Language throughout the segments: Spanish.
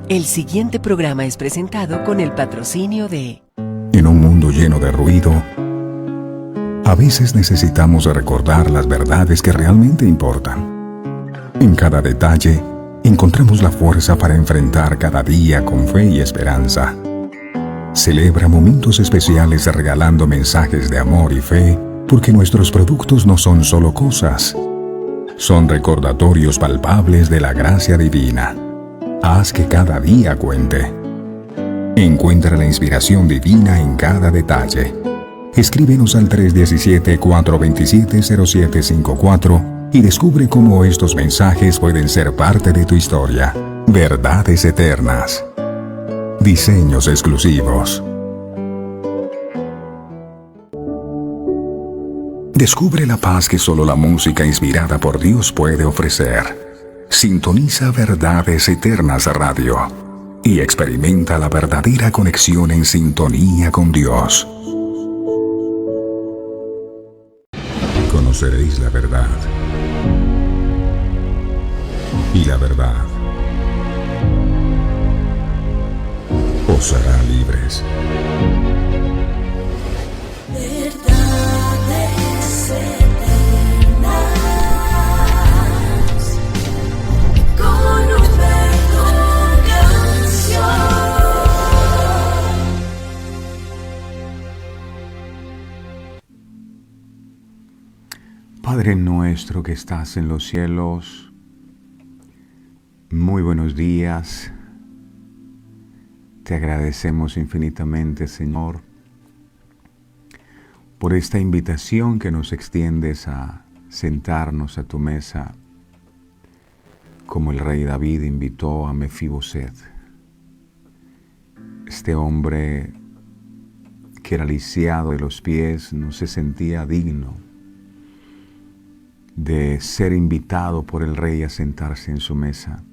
El siguiente programa es presentado con el patrocinio de... En un mundo lleno de ruido, a veces necesitamos recordar las verdades que realmente importan. En cada detalle, encontramos la fuerza para enfrentar cada día con fe y esperanza. Celebra momentos especiales regalando mensajes de amor y fe, porque nuestros productos no son solo cosas, son recordatorios palpables de la gracia divina. Haz que cada día cuente. Encuentra la inspiración divina en cada detalle. Escríbenos al 317-427-0754 y descubre cómo estos mensajes pueden ser parte de tu historia. Verdades eternas. Diseños exclusivos. Descubre la paz que solo la música inspirada por Dios puede ofrecer. Sintoniza Verdades Eternas Radio y experimenta la verdadera conexión en sintonía con Dios. Conoceréis la verdad, y la verdad os hará libres. Verdades eternas, con Humberto Canción. Padre nuestro que estás en los cielos, muy buenos días. Te agradecemos infinitamente, Señor, por esta invitación que nos extiendes a sentarnos a tu mesa, como el rey David invitó a Mefiboset, este hombre que era lisiado de los pies, no se sentía digno de ser invitado por el rey a sentarse en su mesa.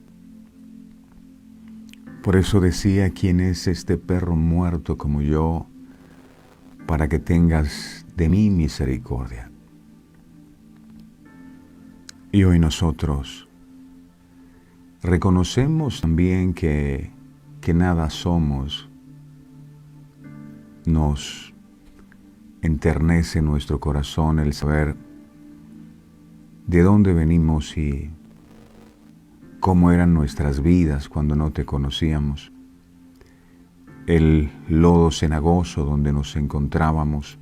Por eso decía: ¿quién es este perro muerto como yo, para que tengas de mí misericordia? Y hoy nosotros reconocemos también que nada somos. Nos enternece nuestro corazón el saber de dónde venimos y cómo eran nuestras vidas cuando no te conocíamos. El lodo cenagoso donde nos encontrábamos.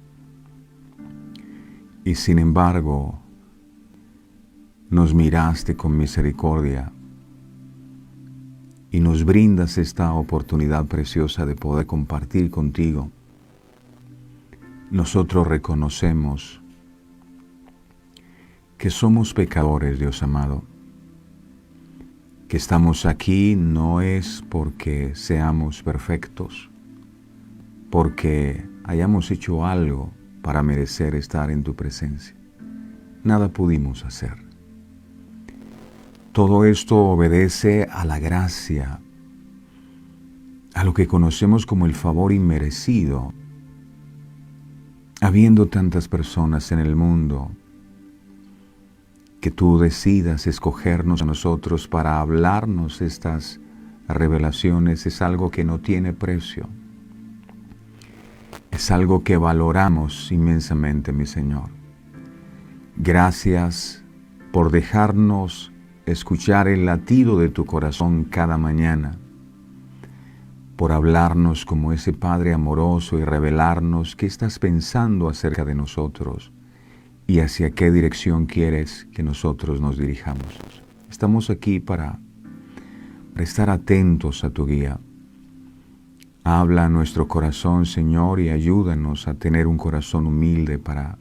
Y sin embargo, nos miraste con misericordia y nos brindas esta oportunidad preciosa de poder compartir contigo. Nosotros reconocemos que somos pecadores, Dios amado. Que estamos aquí no es porque seamos perfectos, porque hayamos hecho algo para merecer estar en tu presencia. Nada pudimos hacer. Todo esto obedece a la gracia, a lo que conocemos como el favor inmerecido. Habiendo tantas personas en el mundo, que tú decidas escogernos a nosotros para hablarnos estas revelaciones es algo que no tiene precio. Es algo que valoramos inmensamente, mi Señor. Gracias por dejarnos escuchar el latido de tu corazón cada mañana, por hablarnos como ese Padre amoroso y revelarnos qué estás pensando acerca de nosotros y hacia qué dirección quieres que nosotros nos dirijamos. Estamos aquí para estar atentos a tu guía. Habla a nuestro corazón, Señor, y ayúdanos a tener un corazón humilde para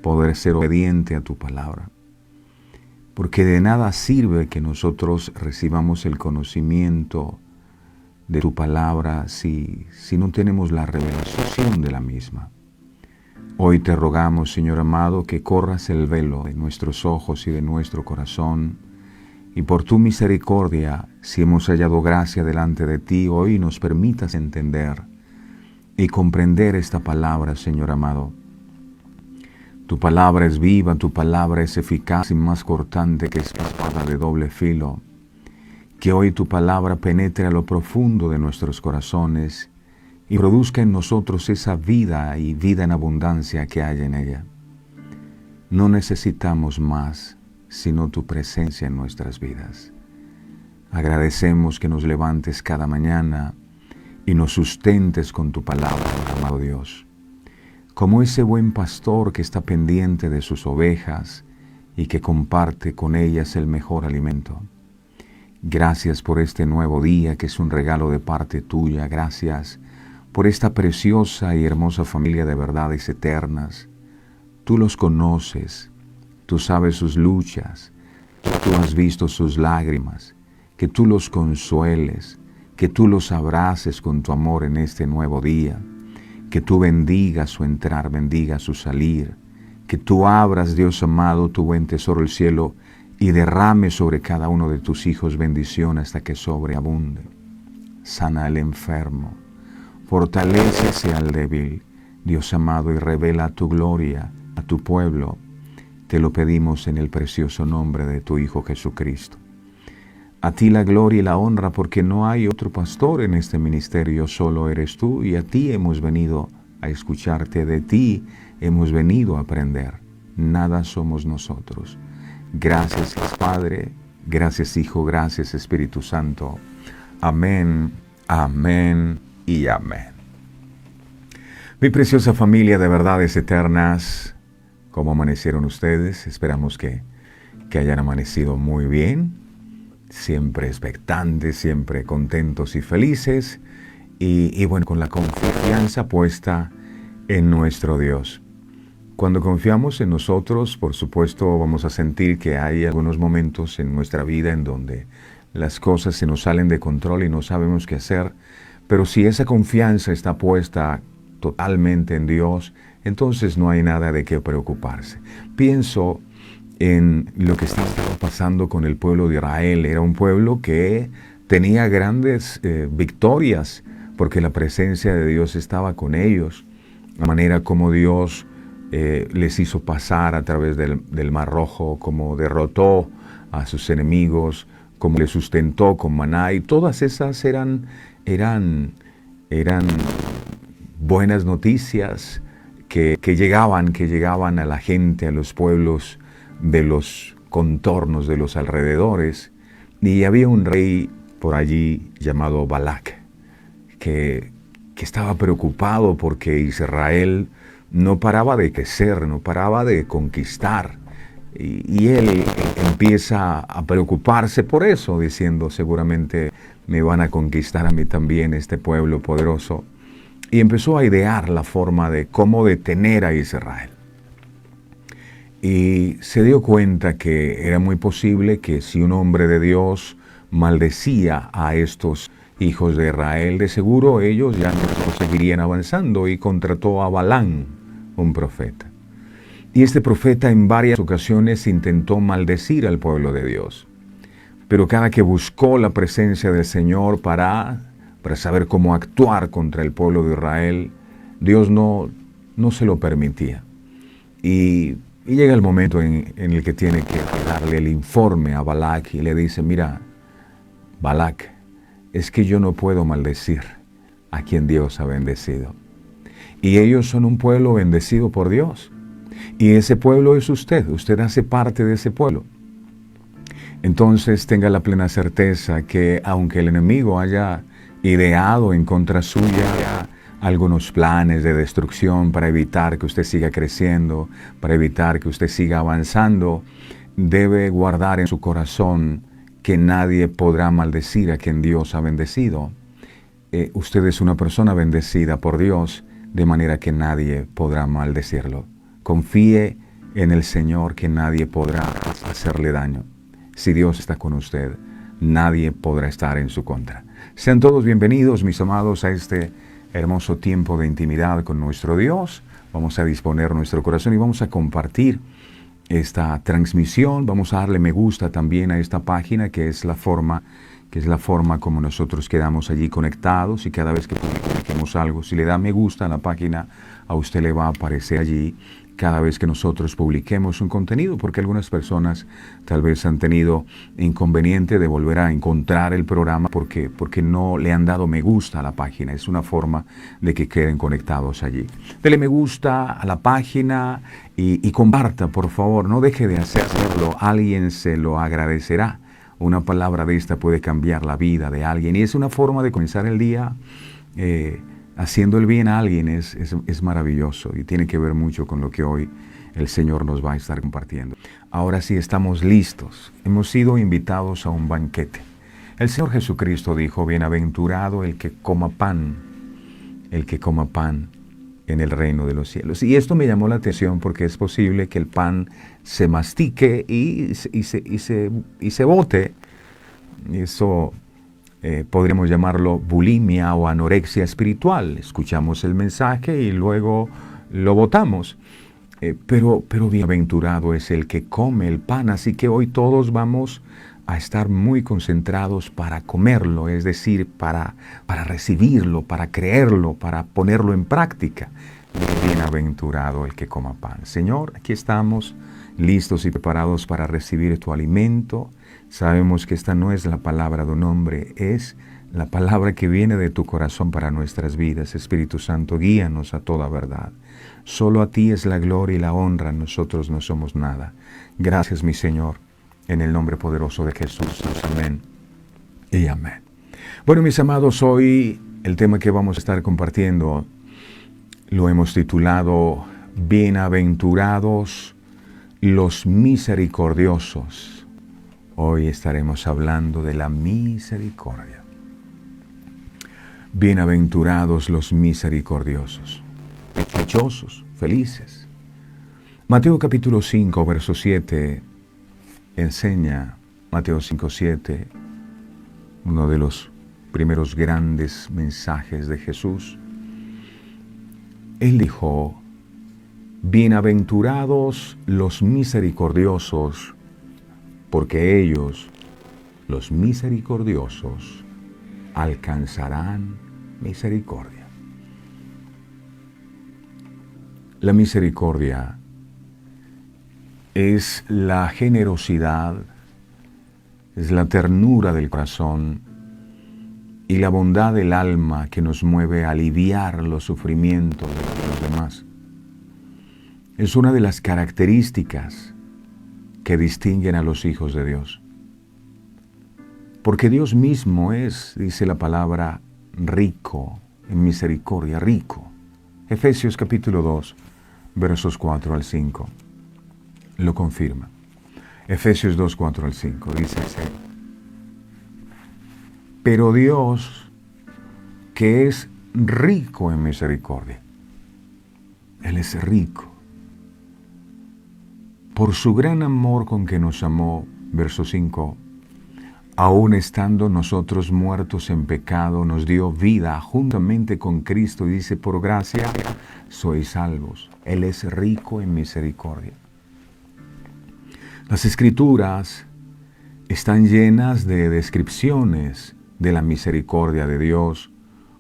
poder ser obediente a tu palabra. Porque de nada sirve que nosotros recibamos el conocimiento de tu palabra si no tenemos la revelación de la misma. Hoy te rogamos, Señor amado, que corras el velo de nuestros ojos y de nuestro corazón, y por tu misericordia, si hemos hallado gracia delante de ti, hoy nos permitas entender y comprender esta palabra, Señor amado. Tu palabra es viva, tu palabra es eficaz y más cortante que espada de doble filo, Que hoy tu palabra penetre a lo profundo de nuestros corazones y produzca en nosotros esa vida y vida en abundancia que hay en ella. No necesitamos más sino tu presencia en nuestras vidas. Agradecemos que nos levantes cada mañana y nos sustentes con tu palabra, amado Dios. Como ese buen pastor que está pendiente de sus ovejas y que comparte con ellas el mejor alimento. Gracias por este nuevo día que es un regalo de parte tuya. Gracias por esta preciosa y hermosa familia de verdades eternas. Tú los conoces, tú sabes sus luchas, tú has visto sus lágrimas, que tú los consueles, que tú los abraces con tu amor en este nuevo día, que tú bendigas su entrar, bendigas su salir, que tú abras, Dios amado, tu buen tesoro el cielo y derrame sobre cada uno de tus hijos bendición hasta que sobreabunde. Sana al enfermo, fortalécese al débil, Dios amado, y revela tu gloria a tu pueblo. Te lo pedimos en el precioso nombre de tu Hijo Jesucristo. A ti la gloria y la honra, porque no hay otro pastor en este ministerio, solo eres tú, y a ti hemos venido a escucharte, de ti hemos venido a aprender. Nada somos nosotros. Gracias, Padre, gracias, Hijo, gracias, Espíritu Santo. Amén, amén y amén. Mi preciosa familia de verdades eternas, ¿cómo amanecieron ustedes? Esperamos que hayan amanecido muy bien. Siempre expectantes, siempre contentos y felices, y bueno, con la confianza puesta en nuestro Dios. Cuando confiamos en nosotros, por supuesto, vamos a sentir que hay algunos momentos en nuestra vida en donde las cosas se nos salen de control y no sabemos qué hacer, pero si esa confianza está puesta totalmente en Dios, entonces no hay nada de qué preocuparse. Pienso en lo que estaba pasando con el pueblo de Israel. Era un pueblo que tenía grandes victorias porque la presencia de Dios estaba con ellos. La manera como Dios les hizo pasar a través del Mar Rojo, como derrotó a sus enemigos, como les sustentó con maná, y todas esas eran buenas noticias que llegaban a la gente, a los pueblos de los contornos, de los alrededores. Y había un rey por allí llamado Balac, que estaba preocupado porque Israel no paraba de crecer, no paraba de conquistar. Y él empieza a preocuparse por eso, diciendo, seguramente me van a conquistar a mí también, este pueblo poderoso. Y empezó a idear la forma de cómo detener a Israel. Y se dio cuenta que era muy posible que si un hombre de Dios maldecía a estos hijos de Israel, de seguro ellos ya no seguirían avanzando, y contrató a Balán, un profeta. Y este profeta en varias ocasiones intentó maldecir al pueblo de Dios. Pero cada que buscó la presencia del Señor para saber cómo actuar contra el pueblo de Israel, Dios no se lo permitía. Y llega el momento en el que tiene que darle el informe a Balac y le dice, mira, Balac, es que yo no puedo maldecir a quien Dios ha bendecido. Y ellos son un pueblo bendecido por Dios. Y ese pueblo es usted hace parte de ese pueblo. Entonces tenga la plena certeza que aunque el enemigo haya ideado en contra suya algunos planes de destrucción para evitar que usted siga creciendo, para evitar que usted siga avanzando, debe guardar en su corazón que nadie podrá maldecir a quien Dios ha bendecido. Usted es una persona bendecida por Dios, de manera que nadie podrá maldecirlo. Confíe en el Señor, que nadie podrá hacerle daño. Si Dios está con usted, nadie podrá estar en su contra. Sean todos bienvenidos, mis amados, a este hermoso tiempo de intimidad con nuestro Dios. Vamos a disponer nuestro corazón y vamos a compartir esta transmisión. Vamos a darle me gusta también a esta página, que es la forma como nosotros quedamos allí conectados, y cada vez que publiquemos algo, si le da me gusta a la página, a usted le va a aparecer allí cada vez que nosotros publiquemos un contenido, porque algunas personas tal vez han tenido inconveniente de volver a encontrar el programa porque no le han dado me gusta a la página. Es una forma de que queden conectados allí. Dele me gusta a la página y comparta, por favor, no deje de hacerlo, alguien se lo agradecerá. Una palabra de esta puede cambiar la vida de alguien y es una forma de comenzar el día haciendo el bien a alguien. Es maravilloso y tiene que ver mucho con lo que hoy el Señor nos va a estar compartiendo. Ahora sí estamos listos. Hemos sido invitados a un banquete. El Señor Jesucristo dijo, bienaventurado el que coma pan en el reino de los cielos. Y esto me llamó la atención porque es posible que el pan se mastique y se bote. Eso podríamos llamarlo bulimia o anorexia espiritual. Escuchamos el mensaje y luego lo botamos. Pero bienaventurado es el que come el pan. Así que hoy todos vamos a estar muy concentrados para comerlo, es decir, para recibirlo, para creerlo, para ponerlo en práctica. Bienaventurado el que coma pan. Señor, aquí estamos listos y preparados para recibir tu alimento. Sabemos que esta no es la palabra de un hombre, es la palabra que viene de tu corazón para nuestras vidas. Espíritu Santo, guíanos a toda verdad. Solo a ti es la gloria y la honra, nosotros no somos nada. Gracias, mi Señor, en el nombre poderoso de Jesús. Amén y amén. Bueno, mis amados, hoy el tema que vamos a estar compartiendo lo hemos titulado Bienaventurados los misericordiosos. Hoy estaremos hablando de la misericordia. Bienaventurados los misericordiosos, dichosos, felices. Mateo capítulo 5, verso 7 enseña, Mateo 5, 7, uno de los primeros grandes mensajes de Jesús. Él dijo, bienaventurados los misericordiosos, porque ellos, los misericordiosos, alcanzarán misericordia. La misericordia es la generosidad, es la ternura del corazón y la bondad del alma que nos mueve a aliviar los sufrimientos de los demás. Es una de las características que distinguen a los hijos de Dios. Porque Dios mismo es, dice la palabra, rico en misericordia, rico. Efesios capítulo 2, versos 4 al 5, lo confirma. Efesios 2, 4 al 5, dice así. Pero Dios, que es rico en misericordia, Él es rico, por su gran amor con que nos amó, verso 5, aun estando nosotros muertos en pecado, nos dio vida juntamente con Cristo, y dice, por gracia sois salvos. Él es rico en misericordia. Las Escrituras están llenas de descripciones de la misericordia de Dios,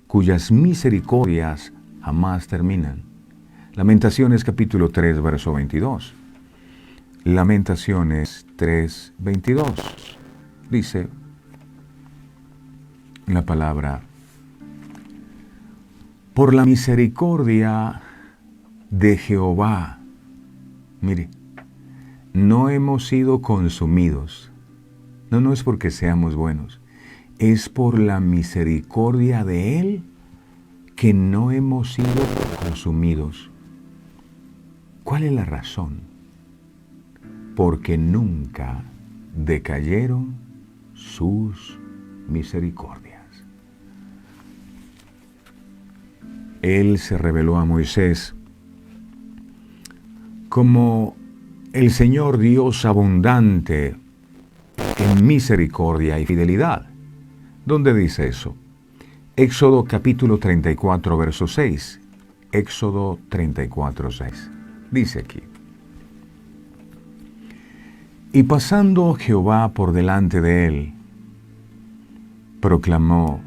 cuyas misericordias jamás terminan. Lamentaciones capítulo 3, verso 22. Lamentaciones 3, 22. Dice la palabra, por la misericordia de Jehová, mire, no hemos sido consumidos. No es porque seamos buenos, es por la misericordia de Él que no hemos sido consumidos. ¿Cuál es la razón? Porque nunca decayeron sus misericordias. Él se reveló a Moisés como el Señor Dios abundante en misericordia y fidelidad. ¿Dónde dice eso? Éxodo capítulo 34, verso 6. Éxodo 34, 6. Dice aquí. Y pasando Jehová por delante de él, proclamó,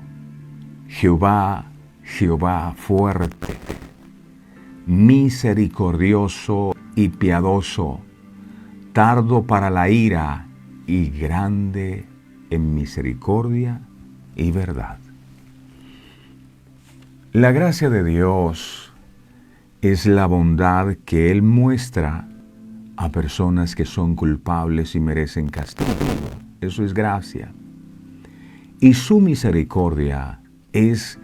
Jehová, Jehová fuerte, misericordioso y piadoso, tardo para la ira y grande en misericordia y verdad. La gracia de Dios es la bondad que Él muestra a personas que son culpables y merecen castigo. Eso es gracia. Y su misericordia es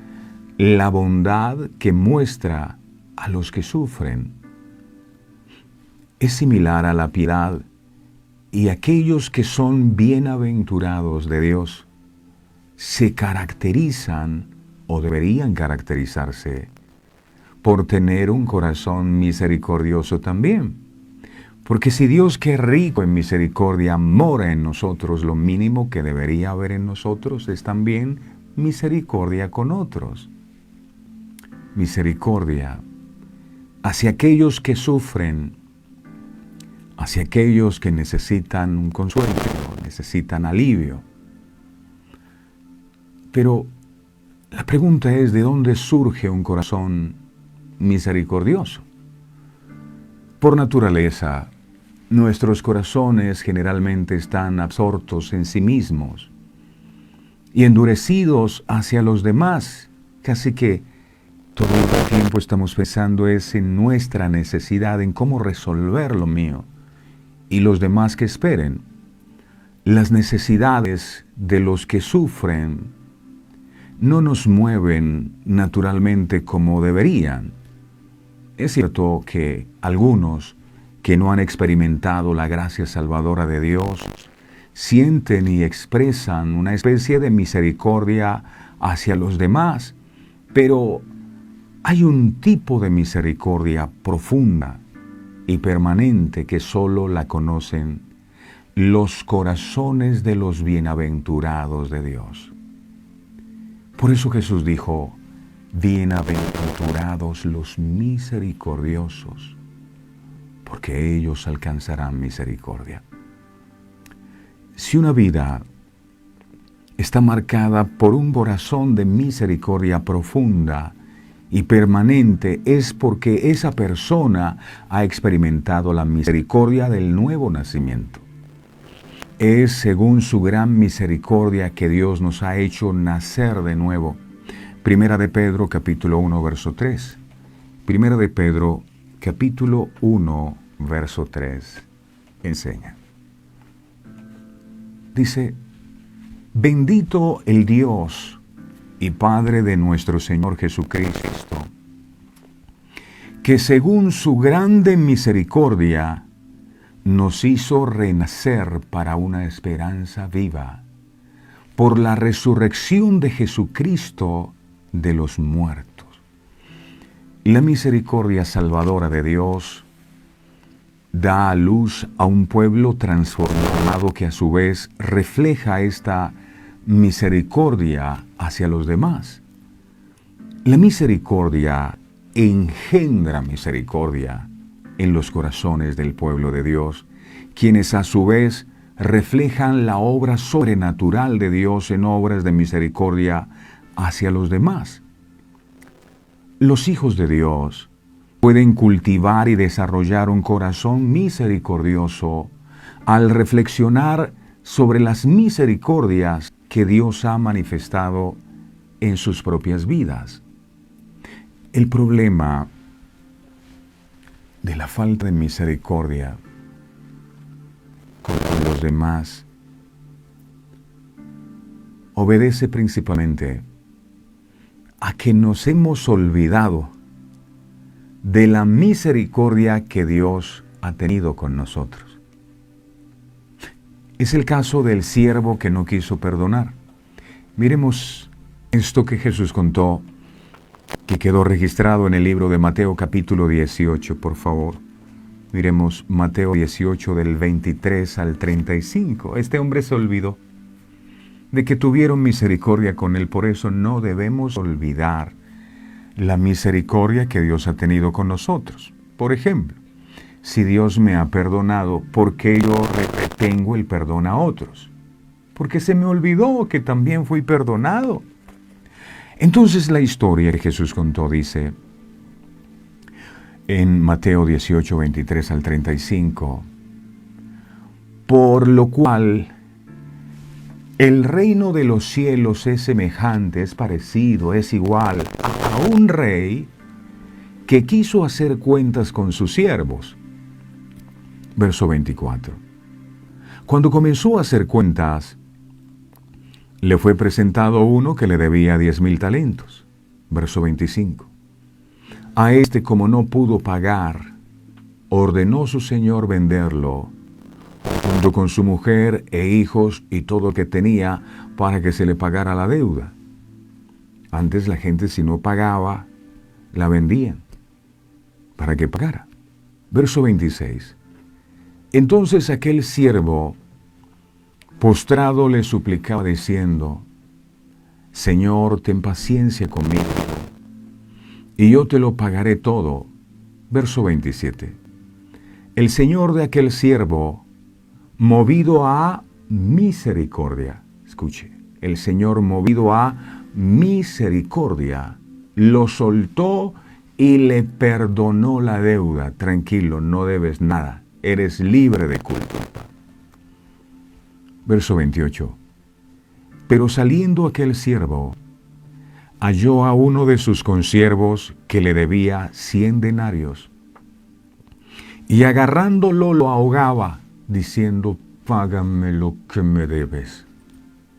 la bondad que muestra a los que sufren. Es similar a la piedad, y aquellos que son bienaventurados de Dios se caracterizan o deberían caracterizarse por tener un corazón misericordioso también. Porque si Dios, que es rico en misericordia, mora en nosotros, lo mínimo que debería haber en nosotros es también misericordia con otros. Misericordia hacia aquellos que sufren, hacia aquellos que necesitan un consuelo, necesitan alivio. Pero la pregunta es, ¿de dónde surge un corazón misericordioso? Por naturaleza, nuestros corazones generalmente están absortos en sí mismos y endurecidos hacia los demás, casi que todo el tiempo estamos pensando es en nuestra necesidad, en cómo resolver lo mío y los demás que esperen. Las necesidades de los que sufren no nos mueven naturalmente como deberían. Es cierto que algunos que no han experimentado la gracia salvadora de Dios sienten y expresan una especie de misericordia hacia los demás, pero hay un tipo de misericordia profunda y permanente que solo la conocen los corazones de los bienaventurados de Dios. Por eso Jesús dijo, bienaventurados los misericordiosos, porque ellos alcanzarán misericordia. Si una vida está marcada por un corazón de misericordia profunda y permanente, es porque esa persona ha experimentado la misericordia del nuevo nacimiento. Es según su gran misericordia que Dios nos ha hecho nacer de nuevo. Primera de Pedro, capítulo 1, verso 3. Primera de Pedro, capítulo 1, verso 3, enseña. Dice, bendito el Dios y Padre de nuestro Señor Jesucristo, que según su grande misericordia nos hizo renacer para una esperanza viva, por la resurrección de Jesucristo de los muertos. La misericordia salvadora de Dios da a luz a un pueblo transformado que a su vez refleja esta misericordia hacia los demás. La misericordia engendra misericordia en los corazones del pueblo de Dios, quienes a su vez reflejan la obra sobrenatural de Dios en obras de misericordia hacia los demás. Los hijos de Dios pueden cultivar y desarrollar un corazón misericordioso al reflexionar sobre las misericordias que Dios ha manifestado en sus propias vidas. El problema de la falta de misericordia con los demás obedece principalmente a que nos hemos olvidado de la misericordia que Dios ha tenido con nosotros. Es el caso del siervo que no quiso perdonar. Miremos esto que Jesús contó, que quedó registrado en el libro de Mateo capítulo 18, por favor. Miremos Mateo 18 del 23 al 35. Este hombre se olvidó de que tuvieron misericordia con él, por eso no debemos olvidar la misericordia que Dios ha tenido con nosotros. Por ejemplo, si Dios me ha perdonado, ¿por qué yo retengo el perdón a otros? Porque se me olvidó que también fui perdonado. Entonces la historia que Jesús contó dice, en Mateo 18, 23 al 35, por lo cual el reino de los cielos es semejante, es parecido, es igual a un rey que quiso hacer cuentas con sus siervos. Verso 24. Cuando comenzó a hacer cuentas, le fue presentado uno que le debía 10,000 talentos. Verso 25. A este, como no pudo pagar, ordenó su señor venderlo, junto con su mujer e hijos y todo lo que tenía, para que se le pagara la deuda. Antes la gente, si no pagaba, la vendían para que pagara. Verso 26. Entonces aquel siervo, postrado, le suplicaba diciendo: Señor, ten paciencia conmigo, y yo te lo pagaré todo. Verso 27. El señor de aquel siervo, movido a misericordia, escuche, el Señor, movido a misericordia, lo soltó y le perdonó la deuda. Tranquilo, no debes nada, eres libre de culpa. Verso 28. Pero saliendo aquel siervo, halló a uno de sus consiervos que le debía 100 denarios, y agarrándolo lo ahogaba, diciendo: págame lo que me debes.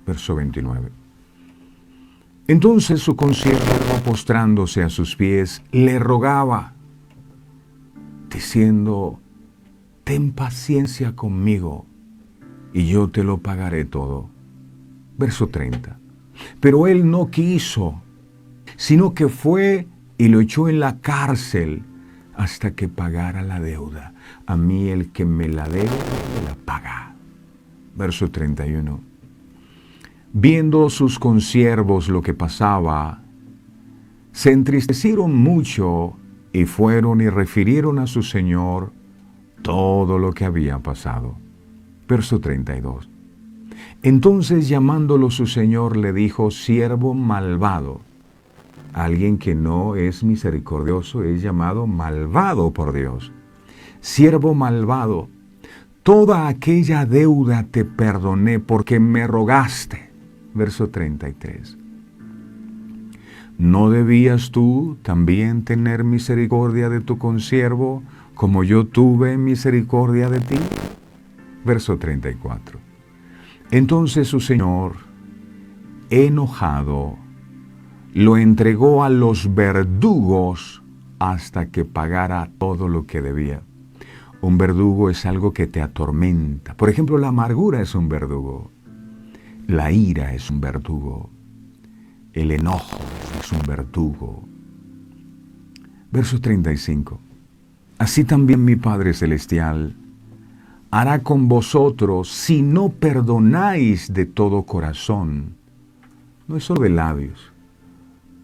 Verso 29. Entonces su consiervo, postrándose a sus pies, le rogaba, diciendo: ten paciencia conmigo, y yo te lo pagaré todo. Verso 30. Pero él no quiso, sino que fue y lo echó en la cárcel hasta que pagara la deuda. A mí el que me la debe, me la paga. Verso 31. Viendo sus consiervos lo que pasaba, se entristecieron mucho y fueron y refirieron a su señor todo lo que había pasado. Verso 32. Entonces, llamándolo su señor, le dijo: siervo malvado. Alguien que no es misericordioso es llamado malvado por Dios. Siervo malvado, toda aquella deuda te perdoné porque me rogaste. Verso 33. ¿No debías tú también tener misericordia de tu consiervo, como yo tuve misericordia de ti? Verso 34. Entonces su señor, enojado, lo entregó a los verdugos hasta que pagara todo lo que debía. Un verdugo es algo que te atormenta. Por ejemplo, la amargura es un verdugo. La ira es un verdugo. El enojo es un verdugo. Verso 35. Así también mi Padre Celestial hará con vosotros si no perdonáis de todo corazón. No es solo de labios.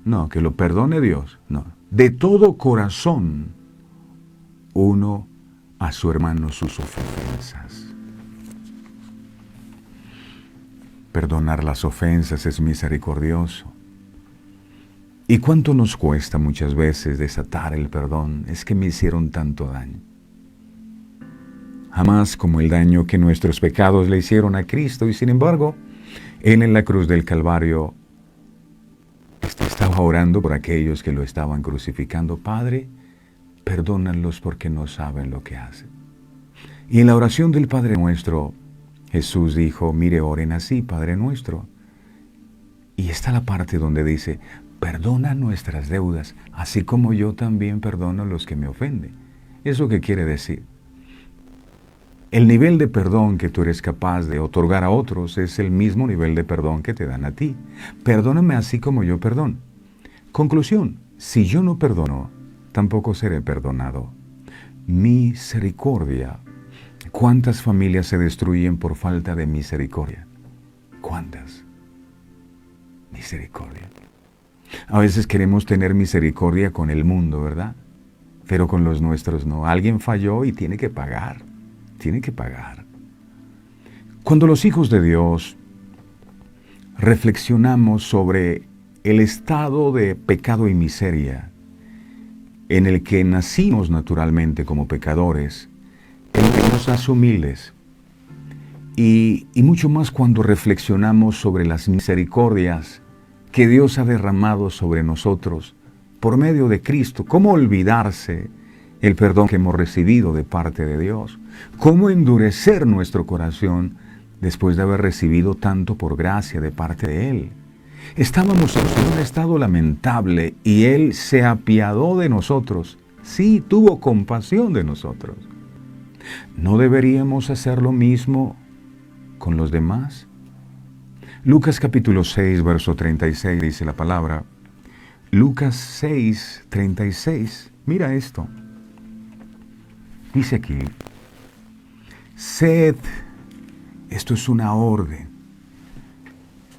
No, que lo perdone Dios. No. De todo corazón, uno a su hermano sus ofensas. Perdonar las ofensas es misericordioso. ¿Y cuánto nos cuesta muchas veces desatar el perdón? Es que me hicieron tanto daño. Jamás como el daño que nuestros pecados le hicieron a Cristo, y sin embargo, Él en la cruz del Calvario estaba orando por aquellos que lo estaban crucificando. Padre, perdónalos porque no saben lo que hacen. Y en la oración del Padre Nuestro, Jesús dijo: mire, oren así, Padre Nuestro. Y está la parte donde dice: perdona nuestras deudas, así como yo también perdono a los que me ofenden. ¿Eso qué quiere decir? El nivel de perdón que tú eres capaz de otorgar a otros es el mismo nivel de perdón que te dan a ti. Perdóname así como yo perdono. Conclusión: si yo no perdono, tampoco seré perdonado. Misericordia. ¿Cuántas familias se destruyen por falta de misericordia? ¿Cuántas? Misericordia. A veces queremos tener misericordia con el mundo, ¿verdad? Pero con los nuestros no. Alguien falló y tiene que pagar. Tiene que pagar. Cuando los hijos de Dios reflexionamos sobre el estado de pecado y miseria en el que nacimos naturalmente como pecadores, en el que nos hace humildes, y mucho más cuando reflexionamos sobre las misericordias que Dios ha derramado sobre nosotros por medio de Cristo. ¿Cómo olvidarse el perdón que hemos recibido de parte de Dios? ¿Cómo endurecer nuestro corazón después de haber recibido tanto por gracia de parte de Él? Estábamos en un estado lamentable y Él se apiadó de nosotros. Sí, tuvo compasión de nosotros. ¿No deberíamos hacer lo mismo con los demás? Lucas capítulo 6, verso 36 dice la palabra. Lucas 6, 36. Mira esto. Dice aquí, sed, esto es una orden.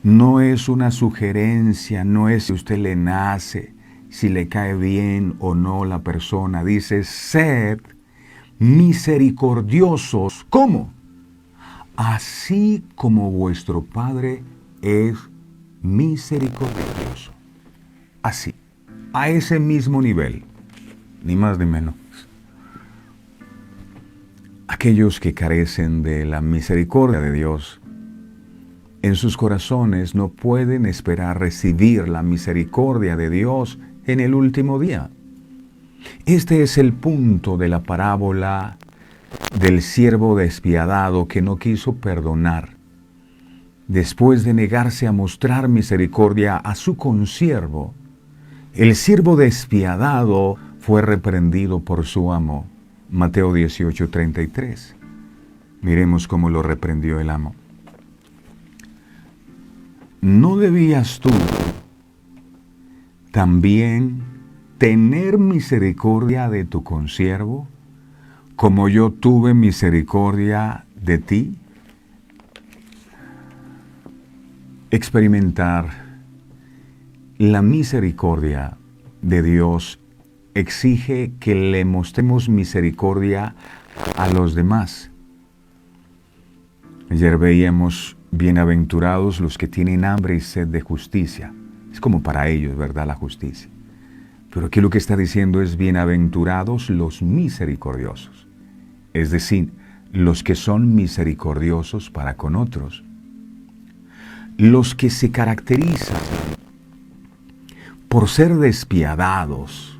No es una sugerencia, no es si usted le nace, si le cae bien o no la persona. Dice, sed misericordiosos. ¿Cómo? Así como vuestro Padre es misericordioso. Así, a ese mismo nivel, ni más ni menos. Aquellos que carecen de la misericordia de Dios, en sus corazones no pueden esperar recibir la misericordia de Dios en el último día. Este es el punto de la parábola del siervo despiadado que no quiso perdonar. Después de negarse a mostrar misericordia a su consiervo, el siervo despiadado fue reprendido por su amo. Mateo 18:33. Miremos cómo lo reprendió el amo. ¿No debías tú también tener misericordia de tu consiervo, como yo tuve misericordia de ti? Experimentar la misericordia de Dios exige que le mostremos misericordia a los demás. Ayer veíamos, bienaventurados los que tienen hambre y sed de justicia. Es como para ellos, ¿verdad?, la justicia. Pero aquí lo que está diciendo es bienaventurados los misericordiosos. Es decir, los que son misericordiosos para con otros. Los que se caracterizan por ser despiadados,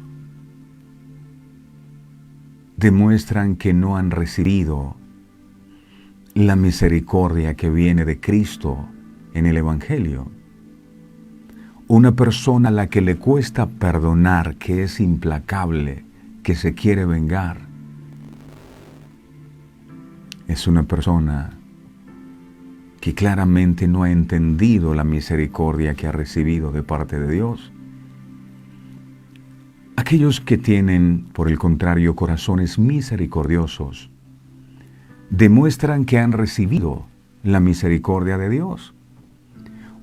demuestran que no han recibido la misericordia que viene de Cristo en el Evangelio. Una persona a la que le cuesta perdonar, que es implacable, que se quiere vengar, es una persona que claramente no ha entendido la misericordia que ha recibido de parte de Dios. Aquellos que tienen, por el contrario, corazones misericordiosos, demuestran que han recibido la misericordia de Dios.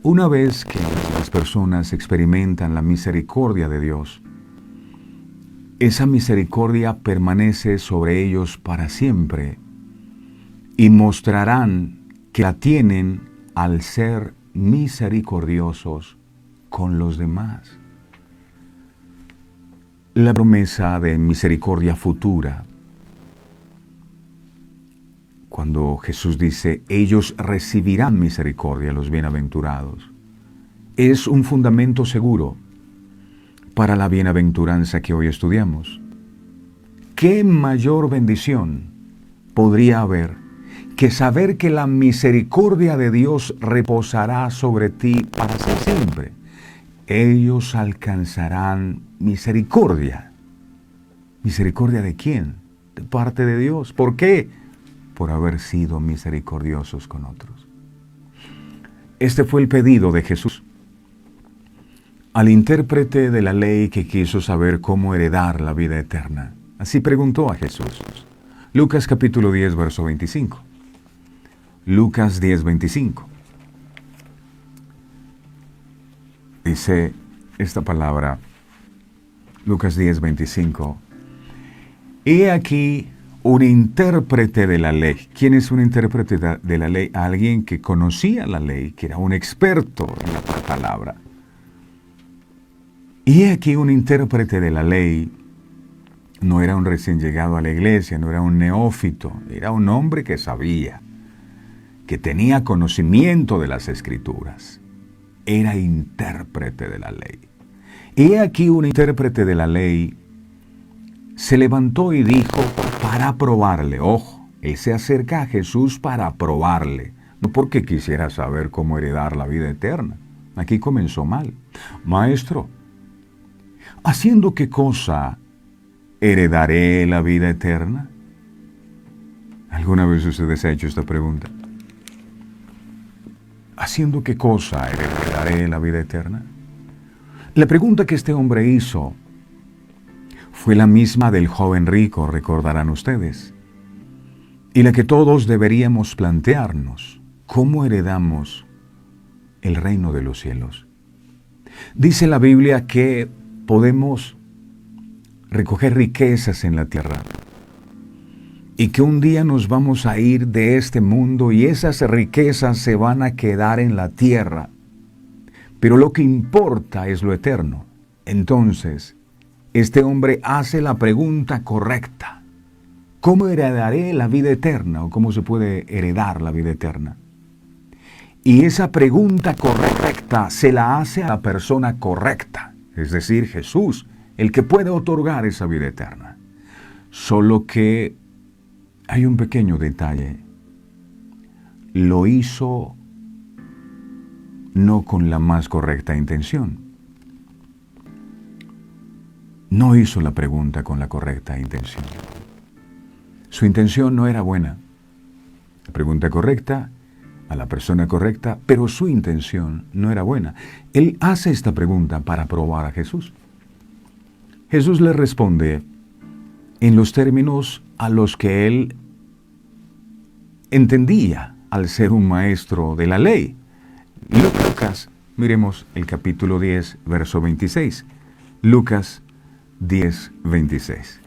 Una vez que las personas experimentan la misericordia de Dios, esa misericordia permanece sobre ellos para siempre y mostrarán que la tienen al ser misericordiosos con los demás. La promesa de misericordia futura, cuando Jesús dice, ellos recibirán misericordia, los bienaventurados, es un fundamento seguro para la bienaventuranza que hoy estudiamos. ¿Qué mayor bendición podría haber que saber que la misericordia de Dios reposará sobre ti para siempre? Ellos alcanzarán misericordia. ¿Misericordia de quién? De parte de Dios. ¿Por qué? Por haber sido misericordiosos con otros. Este fue el pedido de Jesús al intérprete de la ley que quiso saber cómo heredar la vida eterna. Así preguntó a Jesús. Lucas capítulo 10, verso 25. Lucas 10, 25. Dice esta palabra, Lucas 10, 25. He aquí un intérprete de la ley. ¿Quién es un intérprete de la ley? Alguien que conocía la ley, que era un experto en la palabra. Y he aquí un intérprete de la ley No era un recién llegado a la iglesia, no era un neófito, era un hombre que sabía, que tenía conocimiento de las Escrituras. Era intérprete de la ley. Y he aquí un intérprete de la ley se levantó y dijo para probarle, ojo, él se acerca a Jesús para probarle, no porque quisiera saber cómo heredar la vida eterna. Aquí comenzó mal. Maestro, ¿haciendo qué cosa heredaré la vida eterna? ¿Alguna vez usted se ha hecho esta pregunta? ¿Haciendo qué cosa heredaré la vida eterna? La pregunta que este hombre hizo fue la misma del joven rico, recordarán ustedes, y la que todos deberíamos plantearnos. ¿Cómo heredamos el reino de los cielos? Dice la Biblia que podemos recoger riquezas en la tierra y que un día nos vamos a ir de este mundo y esas riquezas se van a quedar en la tierra. Pero lo que importa es lo eterno. Entonces, este hombre hace la pregunta correcta. ¿Cómo heredaré la vida eterna? ¿O cómo se puede heredar la vida eterna? Y esa pregunta correcta se la hace a la persona correcta, es decir, Jesús, el que puede otorgar esa vida eterna. Solo que hay un pequeño detalle. Lo hizo no con la más correcta intención. No hizo la pregunta con la correcta intención. Su intención no era buena. La pregunta correcta, a la persona correcta, pero su intención no era buena. Él hace esta pregunta para probar a Jesús. Jesús le responde en los términos a los que él entendía al ser un maestro de la ley. Lucas, miremos el capítulo 10, verso 26. Lucas 10, 26.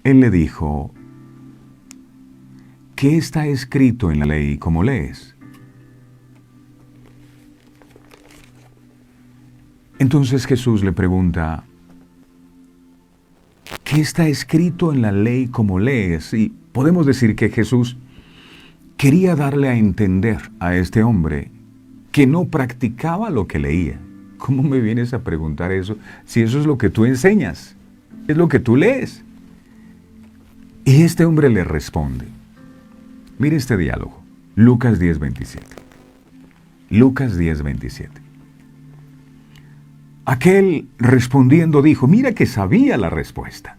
Él le dijo, ¿qué está escrito en la ley como lees? Entonces Jesús le pregunta, ¿qué está escrito en la ley como lees? Y podemos decir que Jesús quería darle a entender a este hombre que no practicaba lo que leía. ¿Cómo me vienes a preguntar eso si eso es lo que tú enseñas? Es lo que tú lees. Y este hombre le responde. Mire este diálogo. Lucas 10, 27. Lucas 10, 27. Aquel respondiendo dijo, mira que sabía la respuesta.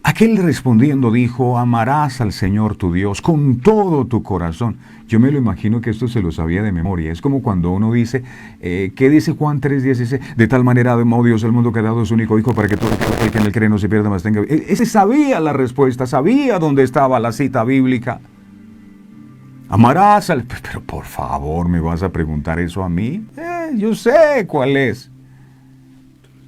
Aquel respondiendo dijo, amarás al Señor tu Dios con todo tu corazón. Yo me lo imagino que esto se lo sabía de memoria. Es como cuando uno dice, ¿qué dice Juan 3:16? De tal manera amó Dios al mundo que ha dado su único hijo para que todo aquel que en él cree no se pierda, mas tenga. Ese sabía la respuesta, sabía dónde estaba la cita bíblica. Amarás al... Pero por favor, ¿me vas a preguntar eso a mí? Yo sé cuál es.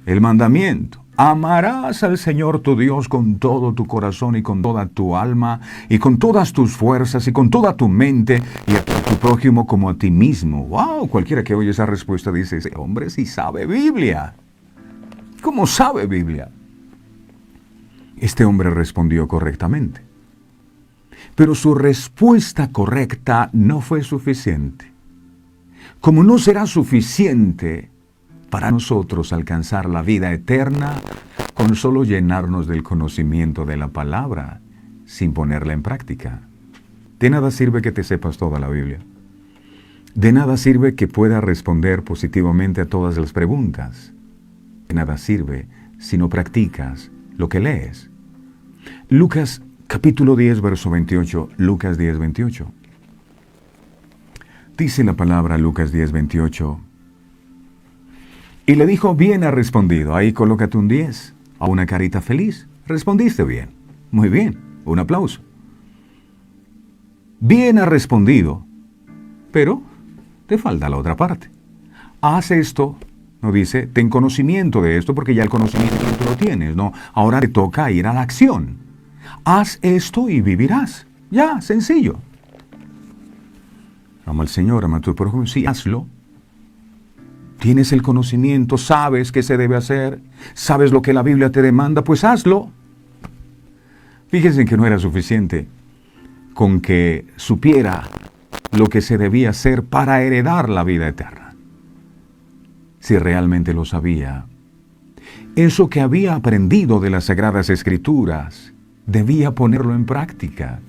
El mandamiento. Amarás al Señor tu Dios con todo tu corazón y con toda tu alma y con todas tus fuerzas y con toda tu mente y a tu prójimo como a ti mismo. ¡Wow! Cualquiera que oye esa respuesta dice, ese hombre sí sabe Biblia. ¿Cómo sabe Biblia? Este hombre respondió correctamente. Pero su respuesta correcta no fue suficiente. Como no será suficiente para nosotros alcanzar la vida eterna con solo llenarnos del conocimiento de la palabra sin ponerla en práctica. De nada sirve que te sepas toda la Biblia. De nada sirve que puedas responder positivamente a todas las preguntas. De nada sirve si no practicas lo que lees. Lucas capítulo 10, verso 28. Lucas 10, 28. Dice la palabra Lucas 10, 28. Y le dijo, bien has respondido. Ahí colócate un 10. A una carita feliz. Respondiste bien. Muy bien. Un aplauso. Bien has respondido. Pero te falta la otra parte. Haz esto. No dice, ten conocimiento de esto porque ya el conocimiento tú lo tienes. No, ahora te toca ir a la acción. Haz esto y vivirás. Ya, sencillo. Ama al Señor, ama a tu prójimo. Sí, hazlo. tienes el conocimiento, sabes qué se debe hacer, sabes lo que la Biblia te demanda, pues hazlo. Fíjense que no era suficiente con que supiera lo que se debía hacer para heredar la vida eterna. Si realmente lo sabía, eso que había aprendido de las Sagradas Escrituras, debía ponerlo en práctica.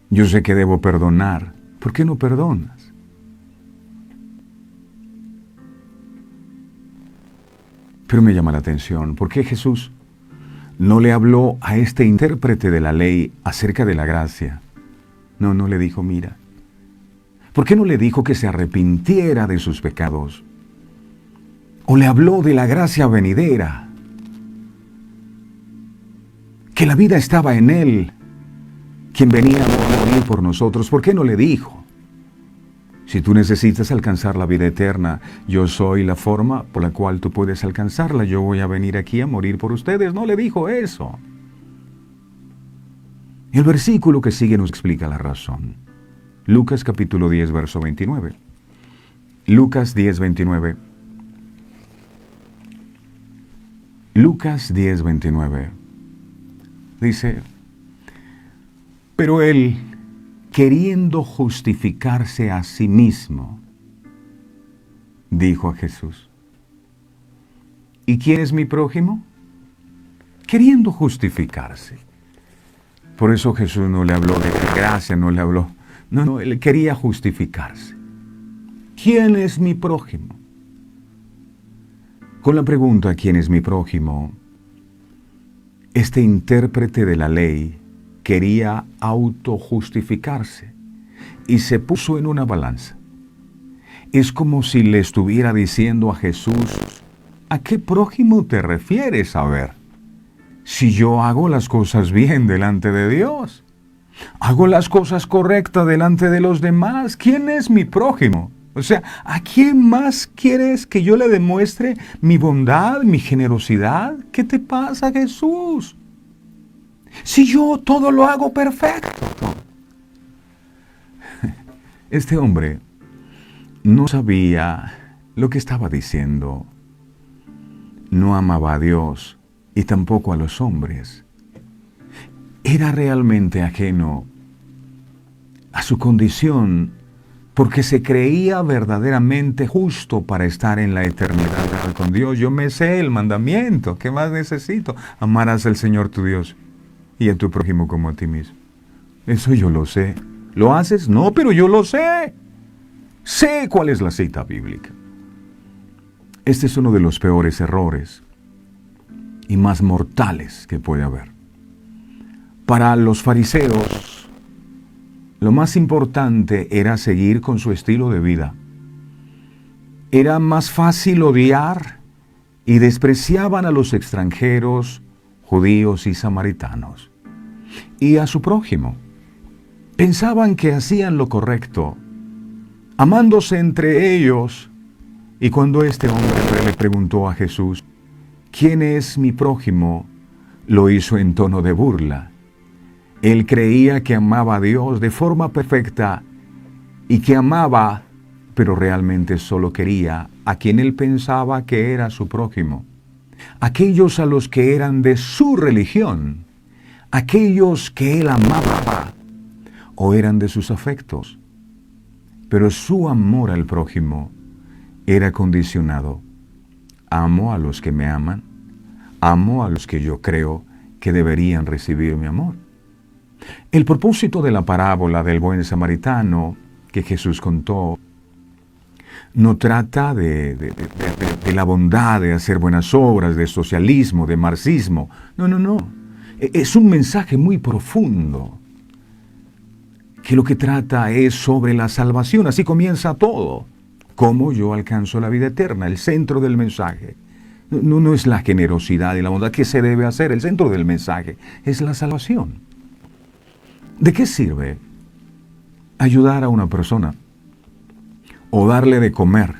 Yo sé que debo perdonar. ¿Por qué no perdonas? Pero me llama la atención, ¿por qué Jesús no le habló a este intérprete de la ley acerca de la gracia? No le dijo, mira. ¿Por qué no le dijo que se arrepintiera de sus pecados? O le habló de la gracia venidera, que la vida estaba en Él, quien venía a morir por nosotros. ¿Por qué no le dijo? Si tú necesitas alcanzar la vida eterna, yo soy la forma por la cual tú puedes alcanzarla. Yo voy a venir aquí a morir por ustedes. No le dijo eso. El versículo que sigue nos explica la razón. Lucas capítulo 10, verso 29. Lucas 10, 29. Lucas 10, 29. Dice, pero él, queriendo justificarse a sí mismo, dijo a Jesús, ¿y quién es mi prójimo? Queriendo justificarse. Por eso Jesús no le habló de gracia, no le habló. No, él quería justificarse. ¿Quién es mi prójimo? Con la pregunta, ¿quién es mi prójimo?, este intérprete de la ley quería autojustificarse y se puso en una balanza. Es como si le estuviera diciendo a Jesús, ¿a qué prójimo te refieres? A ver, si yo hago las cosas bien delante de Dios, hago las cosas correctas delante de los demás, ¿quién es mi prójimo? O sea, ¿a quién más quieres que yo le demuestre mi bondad, mi generosidad? ¿Qué te pasa, Jesús? Si yo todo lo hago perfecto. Este hombre no sabía lo que estaba diciendo. No amaba a Dios y tampoco a los hombres. Era realmente ajeno a su condición, porque se creía verdaderamente justo para estar en la eternidad con Dios. Yo me sé el mandamiento, ¿qué más necesito? Amarás al Señor tu Dios y a tu prójimo como a ti mismo. Eso yo lo sé. ¿Lo haces? No, pero yo lo sé. Sé cuál es la cita bíblica. Este es uno de los peores errores y más mortales que puede haber. Para los fariseos, lo más importante era seguir con su estilo de vida. Era más fácil odiar y despreciaban a los extranjeros, judíos y samaritanos, y a su prójimo. Pensaban que hacían lo correcto, amándose entre ellos, y cuando este hombre le preguntó a Jesús, ¿quién es mi prójimo?, lo hizo en tono de burla. Él creía que amaba a Dios de forma perfecta y que amaba, pero realmente solo quería a quien él pensaba que era su prójimo. Aquellos a los que eran de su religión, aquellos que él amaba o eran de sus afectos. Pero su amor al prójimo era condicionado. Amo a los que me aman, amo a los que yo creo que deberían recibir mi amor. El propósito de la parábola del buen samaritano que Jesús contó no trata de la bondad, de hacer buenas obras, de socialismo, de marxismo. No. Es un mensaje muy profundo, que lo que trata es sobre la salvación. Así comienza todo. ¿Cómo yo alcanzo la vida eterna? El centro del mensaje. No es la generosidad y la bondad que se debe hacer. El centro del mensaje es la salvación. ¿De qué sirve ayudar a una persona o darle de comer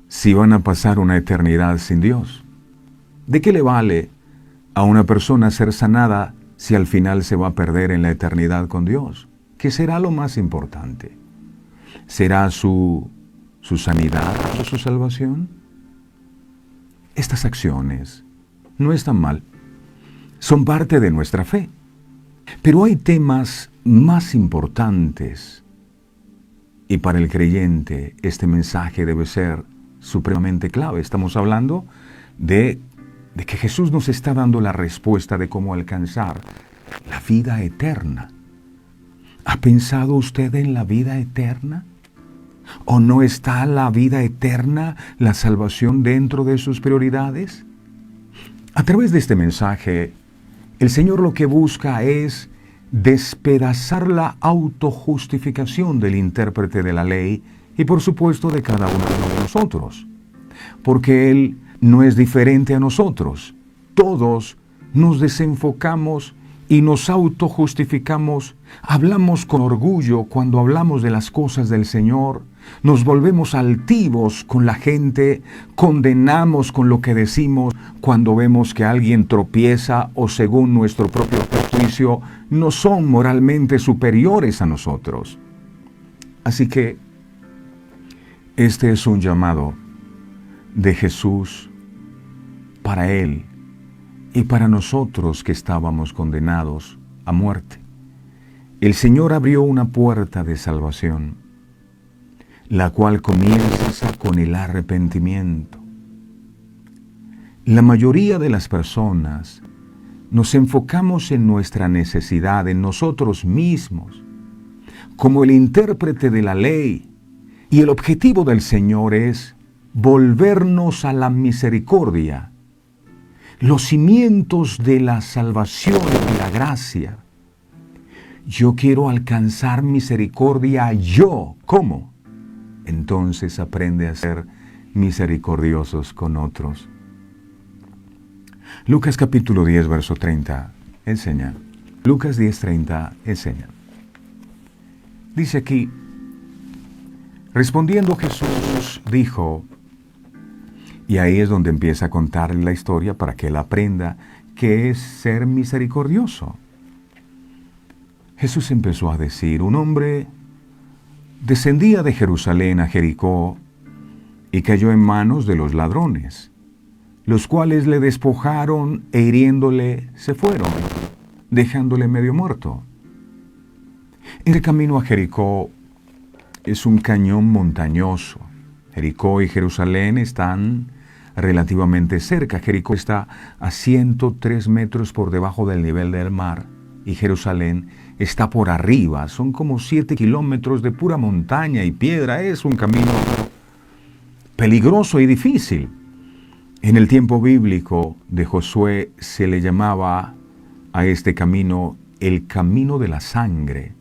si van a pasar una eternidad sin Dios? ¿De qué le vale a una persona ser sanada si al final se va a perder en la eternidad con Dios? ¿Qué será lo más importante? ¿Será su sanidad o su salvación? Estas acciones no están mal, son parte de nuestra fe. Pero hay temas más importantes y para el creyente este mensaje debe ser supremamente clave. Estamos hablando de que Jesús nos está dando la respuesta de cómo alcanzar la vida eterna. ¿Ha pensado usted en la vida eterna? ¿O no está la vida eterna, la salvación dentro de sus prioridades? A través de este mensaje, el Señor lo que busca es despedazar la autojustificación del intérprete de la ley y por supuesto de cada uno de nosotros. Porque Él no es diferente a nosotros. Todos nos desenfocamos y nos autojustificamos. Hablamos con orgullo cuando hablamos de las cosas del Señor. Nos volvemos altivos con la gente, condenamos con lo que decimos cuando vemos que alguien tropieza o según nuestro propio juicio no son moralmente superiores a nosotros. Así que este es un llamado de Jesús para Él y para nosotros que estábamos condenados a muerte. El Señor abrió una puerta de salvación, la cual comienza con el arrepentimiento. La mayoría de las personas nos enfocamos en nuestra necesidad, en nosotros mismos, como el intérprete de la ley, y el objetivo del Señor es volvernos a la misericordia, los cimientos de la salvación y la gracia. Yo quiero alcanzar misericordia yo. ¿Cómo? Entonces aprende a ser misericordiosos con otros. Lucas capítulo 10, verso 30, enseña. Lucas 10:30 enseña. Dice aquí, respondiendo Jesús dijo, y ahí es donde empieza a contarle la historia para que él aprenda qué es ser misericordioso. Jesús empezó a decir, un hombre descendía de Jerusalén a Jericó y cayó en manos de los ladrones, los cuales le despojaron e hiriéndole se fueron, dejándole medio muerto. El camino a Jericó es un cañón montañoso. Jericó y Jerusalén están relativamente cerca. Jericó está a 103 metros por debajo del nivel del mar y Jerusalén está por arriba. Son como 7 kilómetros de pura montaña y piedra. Es un camino peligroso y difícil. En el tiempo bíblico de Josué se le llamaba a este camino el camino de la sangre.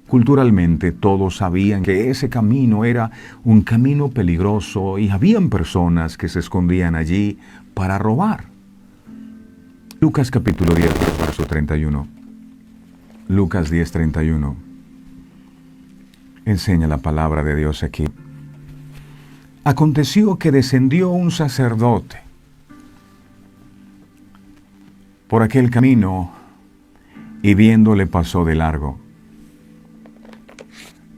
Culturalmente todos sabían que ese camino era un camino peligroso y habían personas que se escondían allí para robar. Lucas capítulo 10, verso 31. Lucas 10:31. Enseña la palabra de Dios aquí. Aconteció que descendió un sacerdote por aquel camino y viéndole pasó de largo.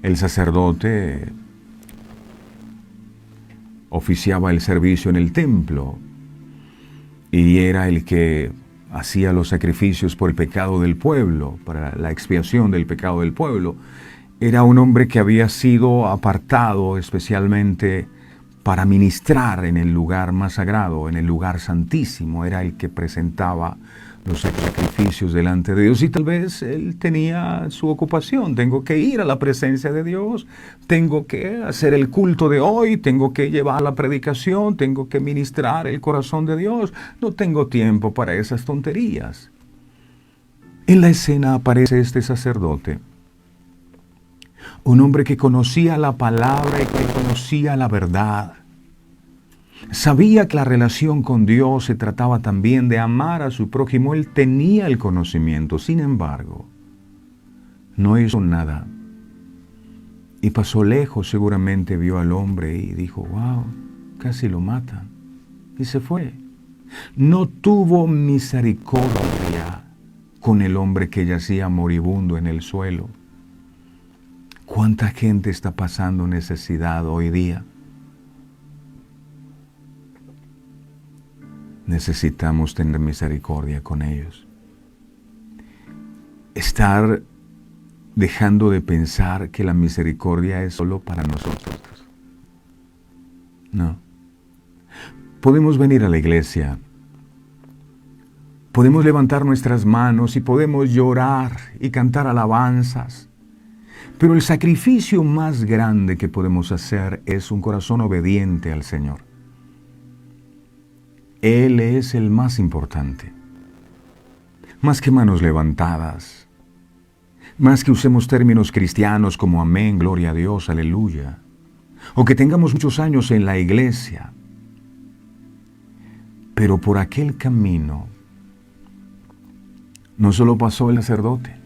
El sacerdote oficiaba el servicio en el templo y era el que hacía los sacrificios por el pecado del pueblo, para la expiación del pecado del pueblo. Era un hombre que había sido apartado especialmente para ministrar en el lugar más sagrado, en el lugar santísimo. Era el que presentaba los sacrificios delante de Dios y tal vez él tenía su ocupación. Tengo que ir a la presencia de Dios, tengo que hacer el culto de hoy, tengo que llevar la predicación, tengo que ministrar el corazón de Dios. No tengo tiempo para esas tonterías. En la escena aparece este sacerdote, un hombre que conocía la palabra y que conocía la verdad. Sabía que la relación con Dios se trataba también de amar a su prójimo. Él tenía el conocimiento, sin embargo, no hizo nada. Y pasó lejos, seguramente vio al hombre y dijo, wow, casi lo matan. Y se fue. No tuvo misericordia con el hombre que yacía moribundo en el suelo. ¿Cuánta gente está pasando necesidad hoy día? Necesitamos tener misericordia con ellos. Estar dejando de pensar que la misericordia es solo para nosotros. No. Podemos venir a la iglesia, podemos levantar nuestras manos y podemos llorar y cantar alabanzas, pero el sacrificio más grande que podemos hacer es un corazón obediente al Señor. Él es el más importante. Más que manos levantadas, más que usemos términos cristianos como amén, gloria a Dios, aleluya, o que tengamos muchos años en la iglesia, pero por aquel camino no solo pasó el sacerdote,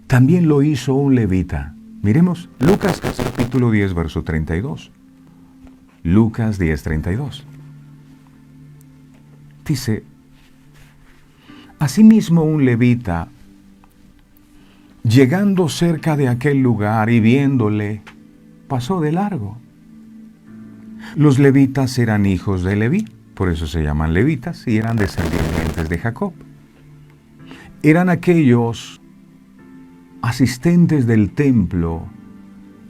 también lo hizo un levita. Miremos Lucas capítulo 10, verso 32. Lucas 10, 32. Dice, asimismo un levita, llegando cerca de aquel lugar y viéndole, pasó de largo. Los levitas eran hijos de Leví, por eso se llaman levitas, y eran descendientes de Jacob. Eran aquellos asistentes del templo,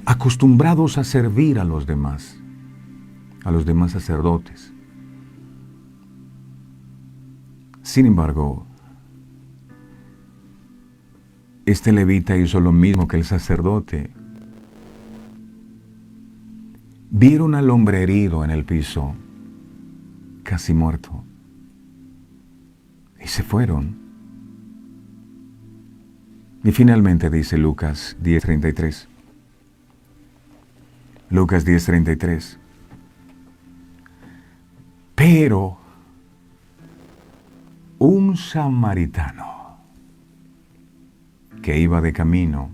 acostumbrados a servir a los demás sacerdotes. Sin embargo, este levita hizo lo mismo que el sacerdote. Vieron al hombre herido en el piso, casi muerto, y se fueron. Y finalmente dice Lucas 10:33. Lucas 10:33. Pero un samaritano que iba de camino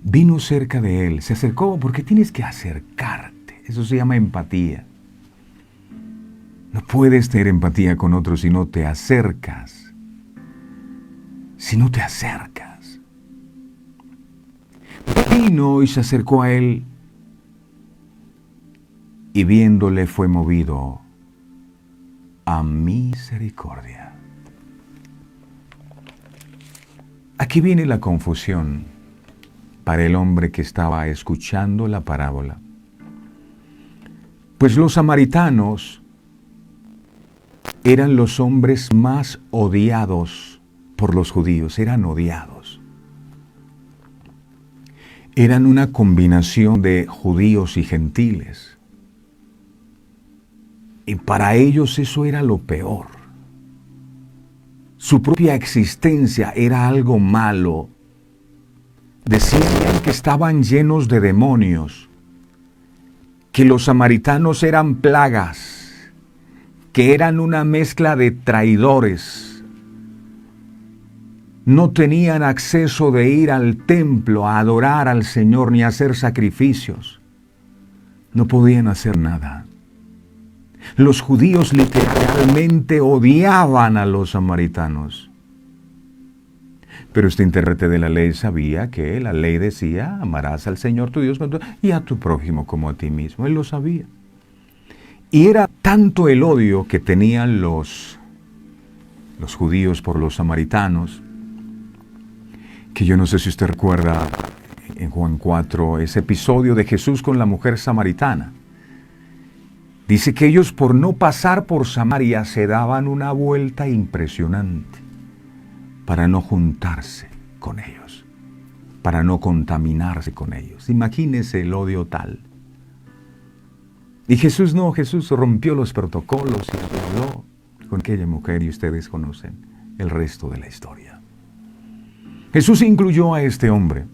vino cerca de él, se acercó, porque tienes que acercarte. Eso se llama empatía. No puedes tener empatía con otros si no te acercas. Si no te acercas. Vino y se acercó a él, y viéndole fue movido a misericordia. Aquí viene la confusión para el hombre que estaba escuchando la parábola. Pues los samaritanos eran los hombres más odiados por los judíos, eran odiados. Eran una combinación de judíos y gentiles. Y para ellos eso era lo peor. Su propia existencia era algo malo. Decían que estaban llenos de demonios, que los samaritanos eran plagas, que eran una mezcla de traidores. No tenían acceso de ir al templo a adorar al Señor ni a hacer sacrificios. No podían hacer nada. Los judíos literalmente odiaban a los samaritanos. Pero este intérprete de la ley sabía que la ley decía, amarás al Señor tu Dios y a tu prójimo como a ti mismo. Él lo sabía. Y era tanto el odio que tenían los judíos por los samaritanos, que yo no sé si usted recuerda en Juan 4 ese episodio de Jesús con la mujer samaritana. Dice que ellos, por no pasar por Samaria, se daban una vuelta impresionante para no juntarse con ellos, para no contaminarse con ellos. Imagínese el odio tal. Y Jesús rompió los protocolos y habló con aquella mujer, y ustedes conocen el resto de la historia. Jesús incluyó a este hombre,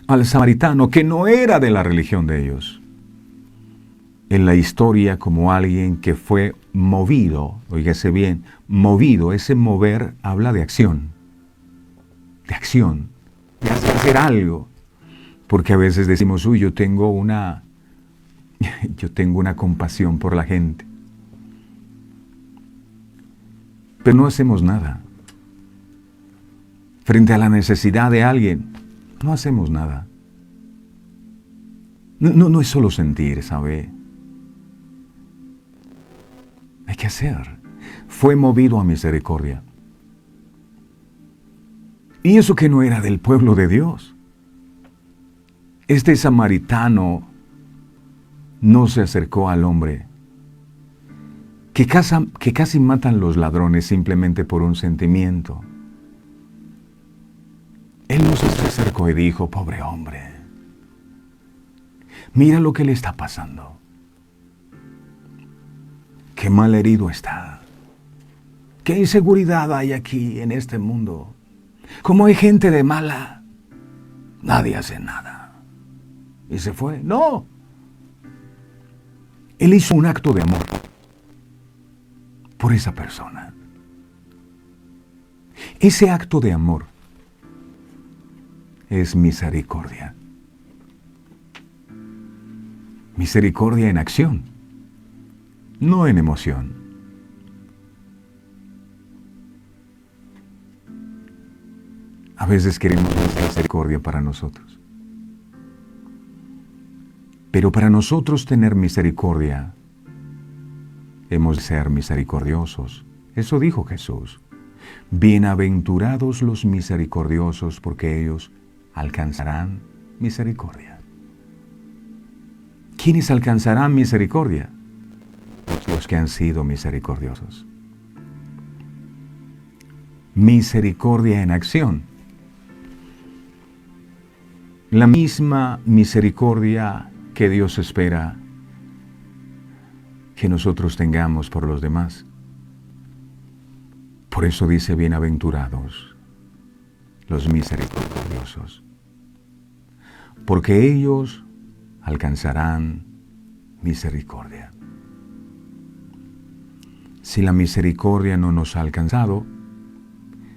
al samaritano, que no era de la religión de ellos, en la historia como alguien que fue movido, oígase bien, movido. Ese mover habla de acción, de hacer algo. Porque a veces decimos, yo tengo una compasión por la gente. Pero no hacemos nada. frente a la necesidad de alguien, no hacemos nada. No es solo sentir, ¿sabe? Hay que hacer. Fue movido a misericordia. Y eso que no era del pueblo de Dios. Este samaritano no se acercó al hombre que casi matan los ladrones simplemente por un sentimiento. Él no se acercó y dijo, pobre hombre, mira lo que le está pasando. Qué mal herido está. Qué inseguridad hay aquí en este mundo. Como hay gente de mala, nadie hace nada. Y se fue. No. Él hizo un acto de amor por esa persona. Ese acto de amor es misericordia. Misericordia en acción, no en emoción. A veces queremos misericordia para nosotros. Pero para nosotros tener misericordia, hemos de ser misericordiosos. Eso dijo Jesús. Bienaventurados los misericordiosos, porque ellos alcanzarán misericordia. ¿Quiénes alcanzarán misericordia? Los que han sido misericordiosos. Misericordia en acción. La misma misericordia que Dios espera que nosotros tengamos por los demás. Por eso dice, bienaventurados los misericordiosos, porque ellos alcanzarán misericordia. Si la misericordia no nos ha alcanzado,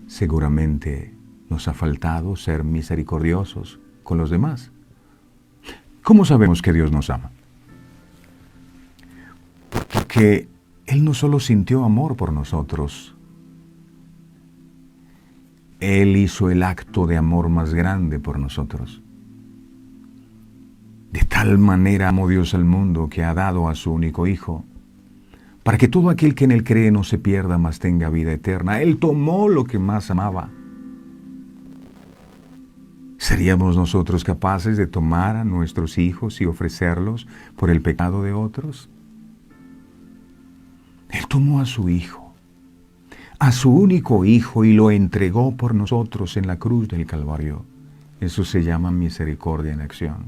seguramente nos ha faltado ser misericordiosos con los demás. ¿Cómo sabemos que Dios nos ama? Porque Él no solo sintió amor por nosotros, Él hizo el acto de amor más grande por nosotros. De tal manera amó Dios al mundo que ha dado a su único Hijo, para que todo aquel que en Él cree no se pierda, mas tenga vida eterna. Él tomó lo que más amaba. ¿Seríamos nosotros capaces de tomar a nuestros hijos y ofrecerlos por el pecado de otros? Él tomó a su Hijo, a su único Hijo, y lo entregó por nosotros en la cruz del Calvario. Eso se llama misericordia en acción.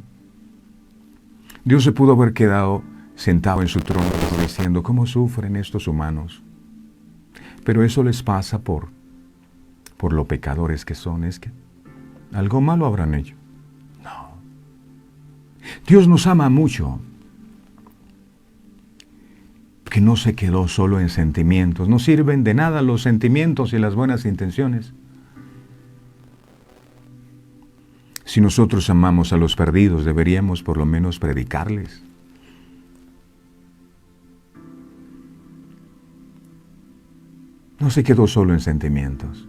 Dios se pudo haber quedado sentado en su trono diciendo, ¿cómo sufren estos humanos? Pero eso les pasa por lo pecadores que son. Es que algo malo habrán hecho. No. Dios nos ama mucho, que no se quedó solo en sentimientos. No sirven de nada los sentimientos y las buenas intenciones. Si nosotros amamos a los perdidos, deberíamos por lo menos predicarles. No se quedó solo en sentimientos.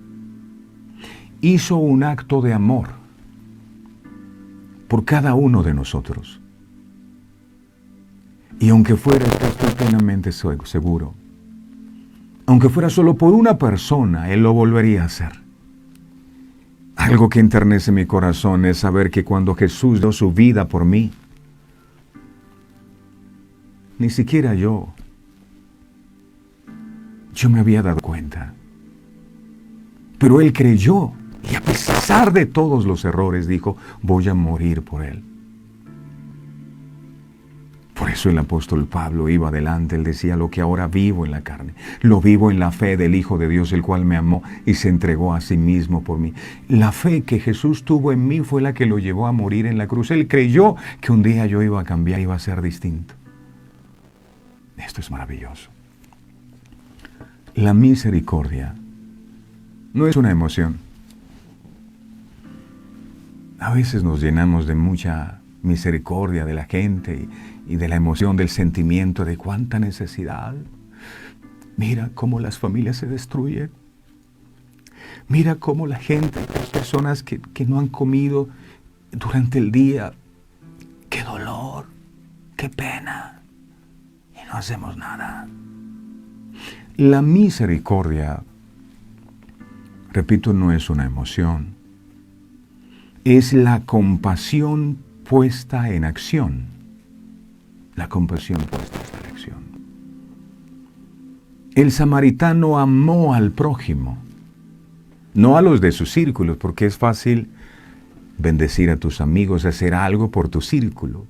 Hizo un acto de amor por cada uno de nosotros. Y aunque fuera, estoy plenamente seguro, aunque fuera solo por una persona, Él lo volvería a hacer. Algo que enternece mi corazón es saber que cuando Jesús dio su vida por mí, ni siquiera yo me había dado cuenta. Pero Él creyó. Y a pesar de todos los errores, dijo, voy a morir por Él. Por eso el apóstol Pablo iba adelante. Él decía, lo que ahora vivo en la carne, lo vivo en la fe del Hijo de Dios, el cual me amó y se entregó a sí mismo por mí. La fe que Jesús tuvo en mí fue la que lo llevó a morir en la cruz. Él creyó que un día yo iba a cambiar, iba a ser distinto. Esto es maravilloso. La misericordia no es una emoción. A veces nos llenamos de mucha misericordia de la gente y de la emoción, del sentimiento de cuánta necesidad. Mira cómo las familias se destruyen. Mira cómo la gente, las personas que no han comido durante el día, qué dolor, qué pena, y no hacemos nada. La misericordia, repito, no es una emoción, es la compasión puesta en acción. La compasión puesta en acción. El samaritano amó al prójimo, no a los de su círculo, porque es fácil bendecir a tus amigos, hacer algo por tu círculo.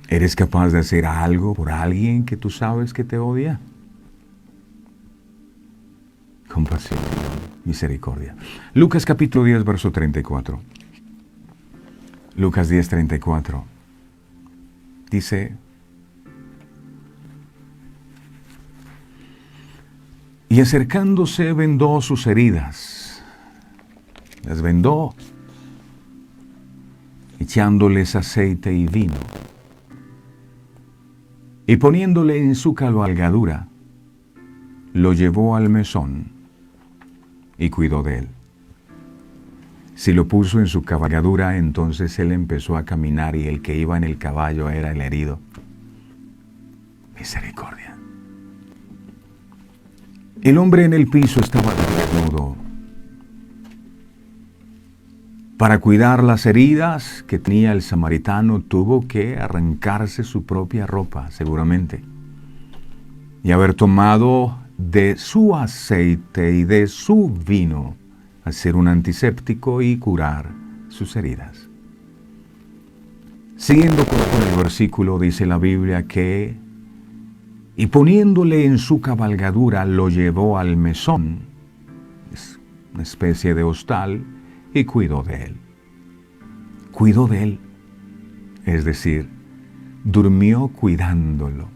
¿Eres capaz de hacer algo por alguien que tú sabes que te odia? Compasión, misericordia. Lucas capítulo 10, verso 34. Lucas 10, 34. Dice: y acercándose vendó sus heridas. Las vendó, echándoles aceite y vino. Y poniéndole en su cabalgadura, lo llevó al mesón y cuidó de él. Si lo puso en su cabalgadura, entonces él empezó a caminar y el que iba en el caballo era el herido. Misericordia. El hombre en el piso estaba desnudo. Para cuidar las heridas que tenía el samaritano, tuvo que arrancarse su propia ropa, seguramente, y haber tomado de su aceite y de su vino, hacer un antiséptico y curar sus heridas. Siguiendo con el versículo, dice la Biblia que, y poniéndole en su cabalgadura, lo llevó al mesón, es una especie de hostal, y cuidó de él. Cuidó de él, es decir, durmió cuidándolo.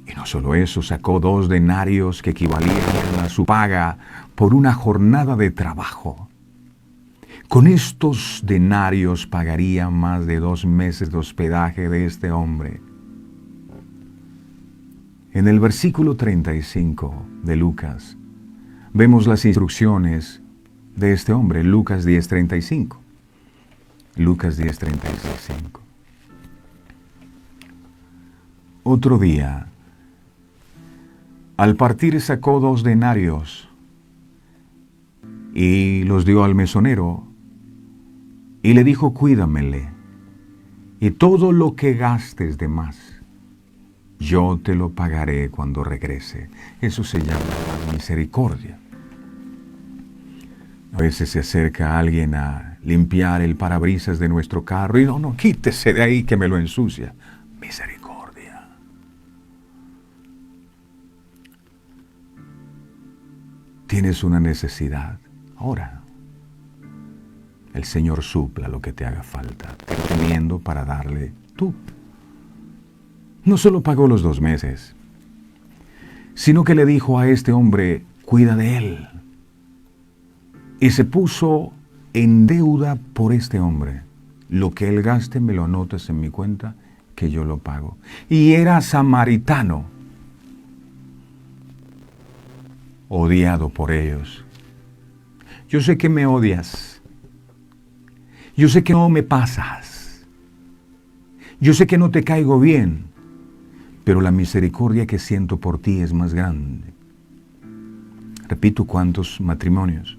Y no solo eso, sacó 2 denarios que equivalían a su paga por una jornada de trabajo. Con estos denarios pagaría más de 2 meses de hospedaje de este hombre. En el versículo 35 de Lucas, vemos las instrucciones de este hombre, Lucas 10:35. Lucas 10:35. Otro día, al partir sacó 2 denarios y los dio al mesonero y le dijo: cuídamele, y todo lo que gastes de más, yo te lo pagaré cuando regrese. Eso se llama misericordia. A veces se acerca alguien a limpiar el parabrisas de nuestro carro y no, quítese de ahí que me lo ensucia. Misericordia. Tienes una necesidad. Ora. El Señor supla lo que te haga falta, teniendo para darle tú. No solo pagó los 2 meses, sino que le dijo a este hombre: cuida de él. Y se puso en deuda por este hombre. Lo que él gaste me lo anotas en mi cuenta, que yo lo pago. Y era samaritano, odiado por ellos. Yo sé que me odias. Yo sé que no me pasas. Yo sé que no te caigo bien. Pero la misericordia que siento por ti es más grande. Repito, ¿cuántos matrimonios?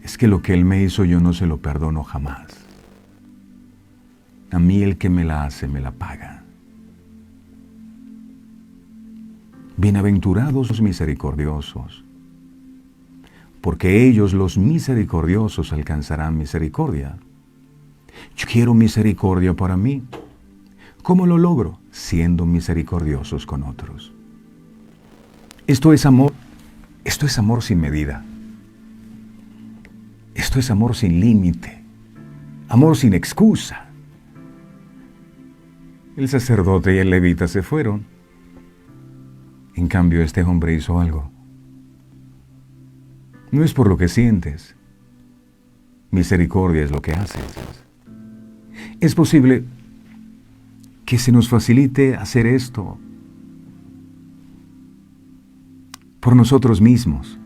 Es que lo que él me hizo yo no se lo perdono jamás. A mí el que me la hace, me la paga. Bienaventurados los misericordiosos, porque ellos, los misericordiosos, alcanzarán misericordia. Yo quiero misericordia para mí. ¿Cómo lo logro? Siendo misericordiosos con otros. Esto es amor. Esto es amor sin medida. Esto es amor sin límite, amor sin excusa. El sacerdote y el levita se fueron. En cambio, este hombre hizo algo. No es por lo que sientes. Misericordia es lo que haces. Es posible que se nos facilite hacer esto por nosotros mismos.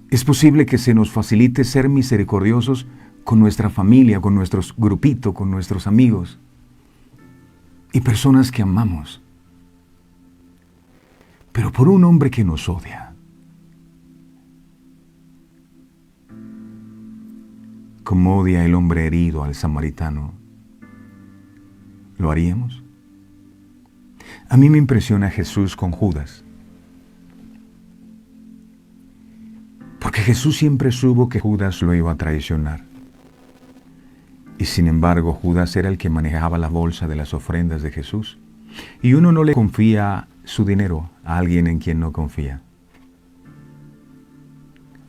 Es posible que se nos facilite ser misericordiosos con nuestra familia, con nuestros grupitos, con nuestros amigos y personas que amamos. Pero por un hombre que nos odia, como odia el hombre herido al samaritano, ¿lo haríamos? A mí me impresiona Jesús con Judas. Porque Jesús siempre supo que Judas lo iba a traicionar. Y sin embargo, Judas era el que manejaba la bolsa de las ofrendas de Jesús. Y uno no le confía su dinero a alguien en quien no confía.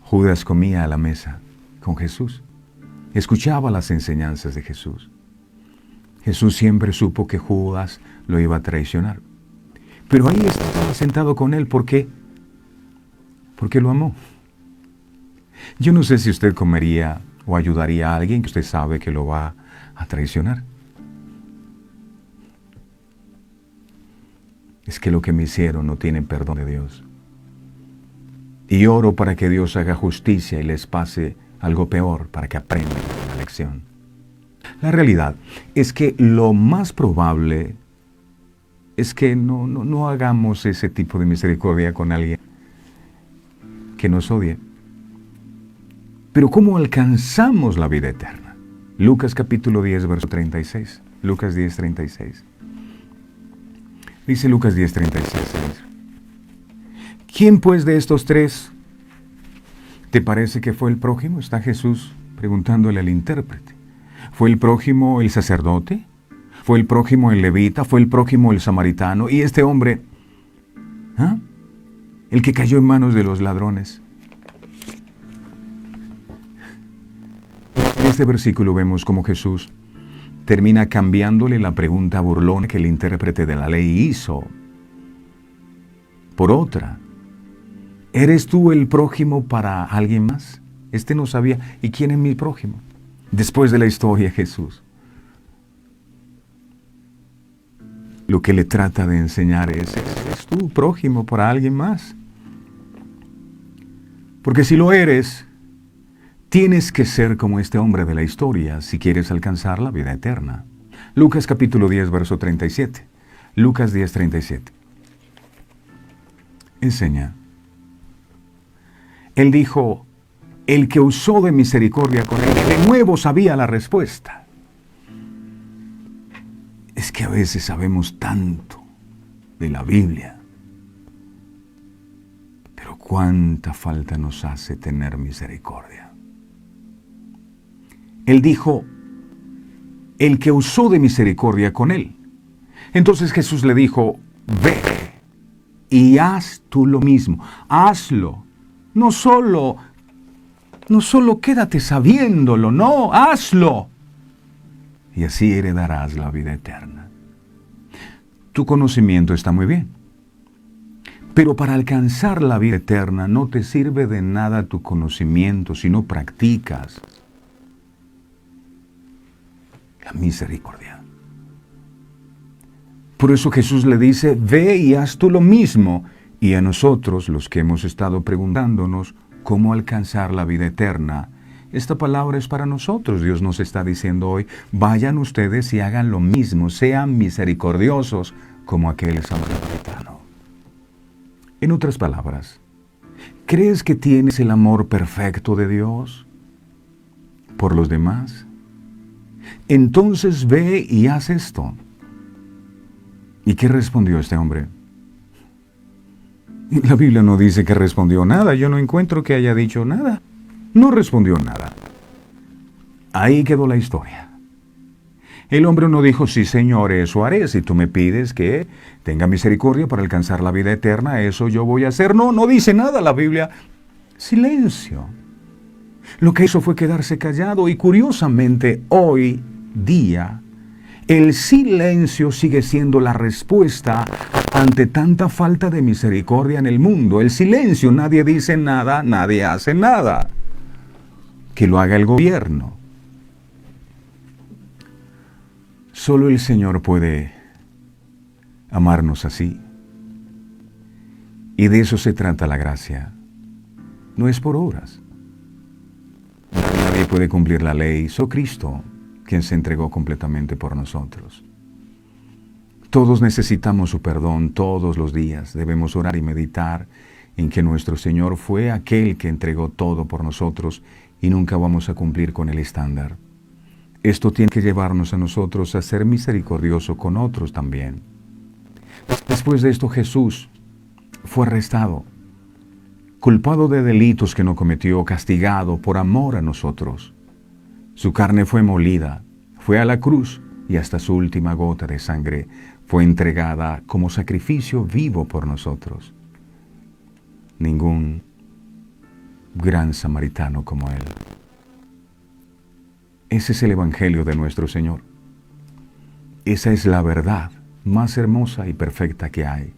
Judas comía a la mesa con Jesús. Escuchaba las enseñanzas de Jesús. Jesús siempre supo que Judas lo iba a traicionar. Pero ahí estaba sentado con él. ¿Por qué? Porque lo amó. Yo no sé si usted comería o ayudaría a alguien que usted sabe que lo va a traicionar. Es que lo que me hicieron no tiene perdón de Dios. Y oro para que Dios haga justicia y les pase algo peor para que aprendan la lección. La realidad es que lo más probable es que no hagamos ese tipo de misericordia con alguien que nos odie. Pero ¿cómo alcanzamos la vida eterna? Lucas capítulo 10, verso 36. Lucas 10, 36. Dice Lucas 10, 36. ¿Quién pues de estos tres te parece que fue el prójimo? Está Jesús preguntándole al intérprete. ¿Fue el prójimo el sacerdote? ¿Fue el prójimo el levita? ¿Fue el prójimo el samaritano? Y este hombre, el que cayó en manos de los ladrones. En este versículo vemos cómo Jesús termina cambiándole la pregunta burlona que el intérprete de la ley hizo por otra. ¿Eres tú el prójimo para alguien más? Este no sabía. ¿Y quién es mi prójimo? Después de la historia, Jesús lo que le trata de enseñar ¿es tú prójimo para alguien más? Porque si lo eres, tienes que ser como este hombre de la historia si quieres alcanzar la vida eterna. Lucas capítulo 10, verso 37. Lucas 10, 37. Enseña. Él dijo, el que usó de misericordia con él, de nuevo sabía la respuesta. Es que a veces sabemos tanto de la Biblia, pero cuánta falta nos hace tener misericordia. Él dijo, el que usó de misericordia con él. Entonces Jesús le dijo, ve y haz tú lo mismo. Hazlo. No solo quédate sabiéndolo, no, hazlo. Y así heredarás la vida eterna. Tu conocimiento está muy bien. Pero para alcanzar la vida eterna no te sirve de nada tu conocimiento si no practicas la misericordia. Por eso Jesús le dice, ve y haz tú lo mismo. Y a nosotros, los que hemos estado preguntándonos cómo alcanzar la vida eterna, esta palabra es para nosotros. Dios nos está diciendo hoy, vayan ustedes y hagan lo mismo, sean misericordiosos como aquel samaritano. En otras palabras, ¿crees que tienes el amor perfecto de Dios por los demás? Entonces ve y haz esto. ¿Y qué respondió este hombre? La Biblia no dice que respondió nada. Yo no encuentro que haya dicho nada. No respondió nada. Ahí quedó la historia. El hombre no dijo, sí Señor, eso haré. Si tú me pides que tenga misericordia para alcanzar la vida eterna, eso yo voy a hacer. No dice nada la Biblia. Silencio. Lo que hizo fue quedarse callado y curiosamente hoy día el silencio sigue siendo la respuesta ante tanta falta de misericordia en el mundo. El silencio, nadie dice nada, nadie hace nada. Que lo haga el gobierno. Solo el Señor puede amarnos así. Y de eso se trata la gracia. No es por obras. Nadie puede cumplir la ley, solo Cristo, quien se entregó completamente por nosotros. Todos necesitamos su perdón todos los días. Debemos orar y meditar en que nuestro Señor fue aquel que entregó todo por nosotros y nunca vamos a cumplir con el estándar. Esto tiene que llevarnos a nosotros a ser misericordioso con otros también. Después de esto Jesús fue arrestado, culpado de delitos que no cometió, castigado por amor a nosotros. Su carne fue molida, fue a la cruz y hasta su última gota de sangre fue entregada como sacrificio vivo por nosotros. Ningún gran samaritano como Él. Ese es el Evangelio de nuestro Señor. Esa es la verdad más hermosa y perfecta que hay.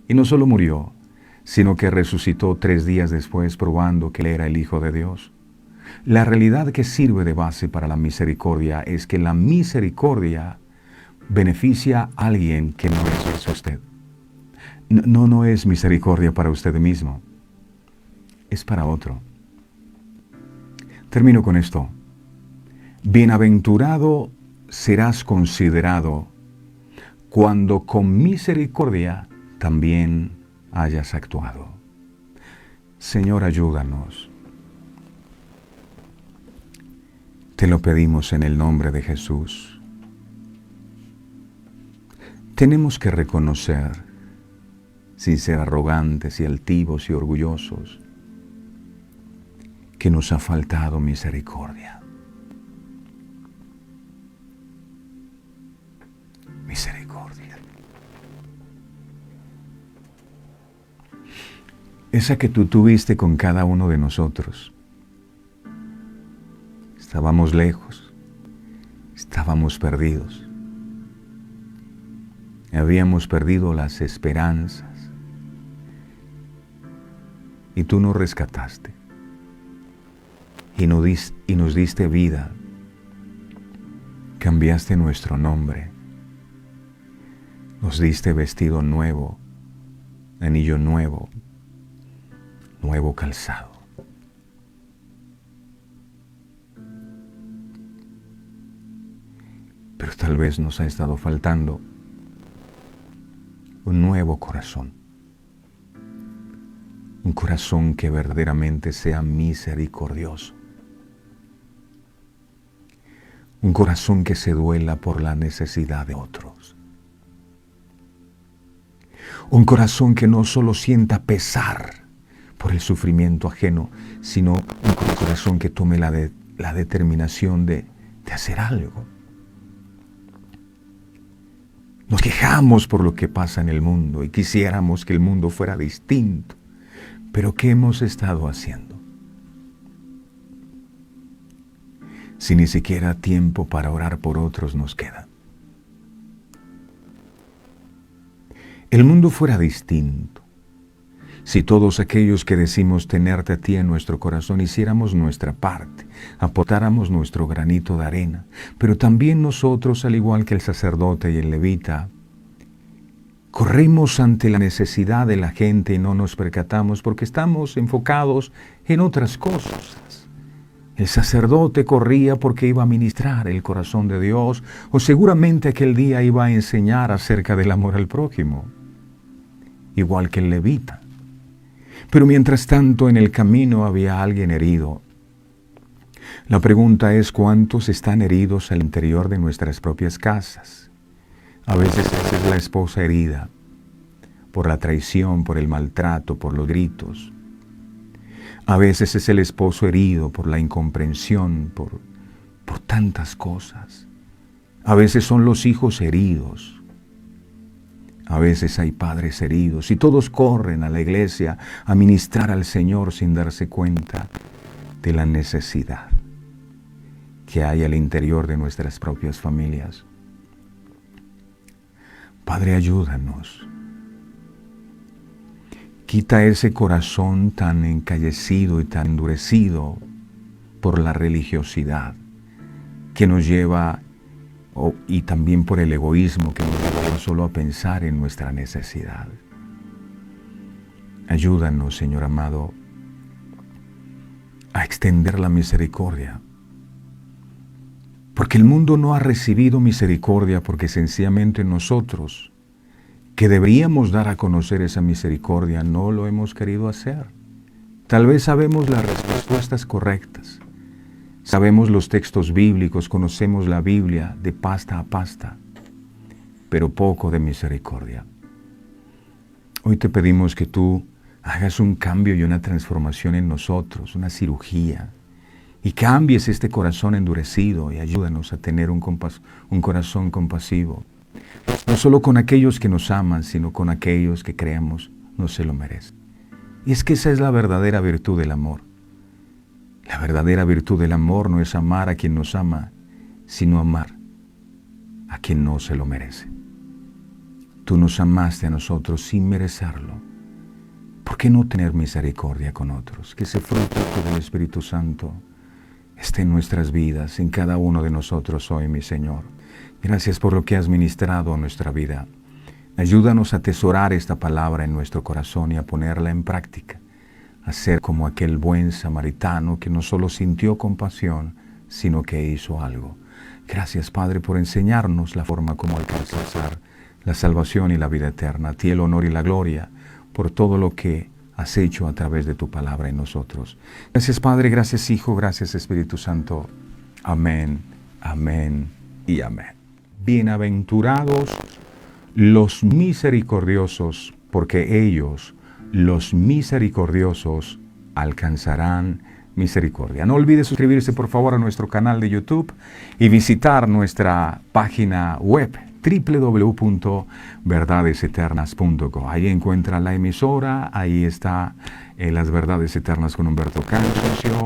Y no solo murió, sino que resucitó 3 días después, probando que Él era el Hijo de Dios. La realidad que sirve de base para la misericordia es que la misericordia beneficia a alguien que no es usted. No es misericordia para usted mismo, es para otro. Termino con esto. Bienaventurado serás considerado cuando con misericordia también hayas actuado. Señor, ayúdanos. Te lo pedimos en el nombre de Jesús. Tenemos que reconocer, sin ser arrogantes y altivos y orgullosos, que nos ha faltado misericordia. Misericordia. Esa que tú tuviste con cada uno de nosotros. Estábamos lejos, estábamos perdidos. Habíamos perdido las esperanzas y tú nos rescataste y nos diste vida. Cambiaste nuestro nombre, nos diste vestido nuevo, anillo nuevo, nuevo calzado. Pero tal vez nos ha estado faltando un nuevo corazón. Un corazón que verdaderamente sea misericordioso. Un corazón que se duela por la necesidad de otros. Un corazón que no solo sienta pesar por el sufrimiento ajeno, sino un corazón que tome la determinación de hacer algo. Nos quejamos por lo que pasa en el mundo y quisiéramos que el mundo fuera distinto. Pero ¿qué hemos estado haciendo? Si ni siquiera tiempo para orar por otros nos queda. El mundo fuera distinto si todos aquellos que decimos tenerte a ti en nuestro corazón hiciéramos nuestra parte, aportáramos nuestro granito de arena, pero también nosotros, al igual que el sacerdote y el levita, corrimos ante la necesidad de la gente y no nos percatamos porque estamos enfocados en otras cosas. El sacerdote corría porque iba a ministrar el corazón de Dios, o seguramente aquel día iba a enseñar acerca del amor al prójimo, igual que el levita. Pero mientras tanto en el camino había alguien herido. La pregunta es, ¿cuántos están heridos al interior de nuestras propias casas? A veces es la esposa herida por la traición, por el maltrato, por los gritos. A veces es el esposo herido por la incomprensión, por tantas cosas. A veces son los hijos heridos. A veces hay padres heridos y todos corren a la iglesia a ministrar al Señor sin darse cuenta de la necesidad que hay al interior de nuestras propias familias. Padre, ayúdanos. Quita ese corazón tan encallecido y tan endurecido por la religiosidad que nos lleva, y también por el egoísmo que nos lleva solo a pensar en nuestra necesidad. Ayúdanos, Señor amado, a extender la misericordia. Porque el mundo no ha recibido misericordia porque sencillamente nosotros, que deberíamos dar a conocer esa misericordia, no lo hemos querido hacer. Tal vez sabemos las respuestas correctas, sabemos los textos bíblicos, conocemos la Biblia de pasta a pasta, pero poco de misericordia. Hoy te pedimos que tú hagas un cambio y una transformación en nosotros, una cirugía, y cambies este corazón endurecido y ayúdanos a tener un corazón compasivo, no solo con aquellos que nos aman, sino con aquellos que creemos no se lo merecen. Y es que esa es la verdadera virtud del amor. La verdadera virtud del amor no es amar a quien nos ama, sino amar a quien no se lo merece. Tú nos amaste a nosotros sin merecerlo. ¿Por qué no tener misericordia con otros? Que ese fruto del Espíritu Santo esté en nuestras vidas, en cada uno de nosotros hoy, mi Señor. Gracias por lo que has ministrado a nuestra vida. Ayúdanos a atesorar esta palabra en nuestro corazón y a ponerla en práctica, a ser como aquel buen samaritano que no solo sintió compasión, sino que hizo algo. Gracias, Padre, por enseñarnos la forma como alcanzar la salvación y la vida eterna. A ti el honor y la gloria por todo lo que has hecho a través de tu palabra en nosotros. Gracias, Padre, gracias, Hijo, gracias, Espíritu Santo. Amén, amén y amén. Bienaventurados los misericordiosos, porque ellos, los misericordiosos, alcanzarán misericordia. No olvides suscribirse, por favor, a nuestro canal de YouTube y visitar nuestra página web www.verdadeseternas.co. Ahí encuentra la emisora, ahí está Las Verdades Eternas con Humberto Cancio,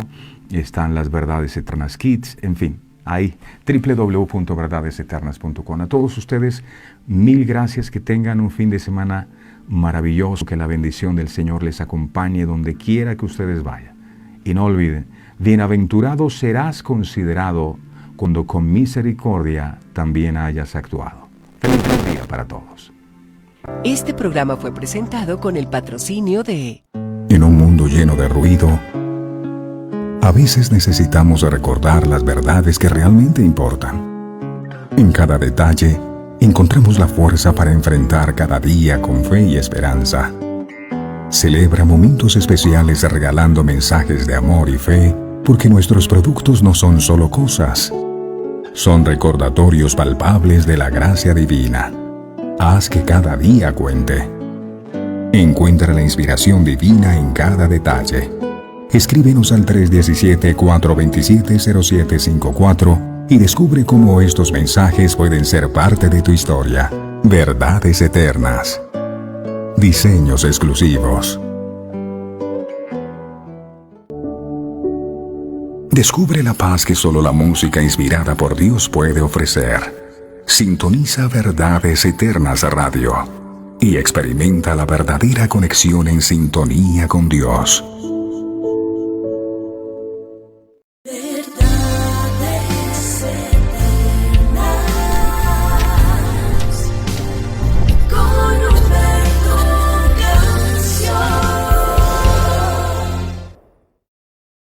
están Las Verdades Eternas Kids, en fin, ahí www.verdadeseternas.co. A todos ustedes, mil gracias, que tengan un fin de semana maravilloso, que la bendición del Señor les acompañe donde quiera que ustedes vayan. Y no olviden, bienaventurado serás considerado cuando con misericordia también hayas actuado. Feliz día para todos. Este programa fue presentado con el patrocinio de... En un mundo lleno de ruido, a veces necesitamos recordar las verdades que realmente importan. En cada detalle, encontramos la fuerza para enfrentar cada día con fe y esperanza. Celebra momentos especiales regalando mensajes de amor y fe, porque nuestros productos no son solo cosas, son recordatorios palpables de la gracia divina. Haz que cada día cuente. Encuentra la inspiración divina en cada detalle. Escríbenos al 317-427-0754 y descubre cómo estos mensajes pueden ser parte de tu historia. Verdades eternas. Diseños exclusivos. Descubre la paz que solo la música inspirada por Dios puede ofrecer. Sintoniza Verdades Eternas Radio y experimenta la verdadera conexión en sintonía con Dios.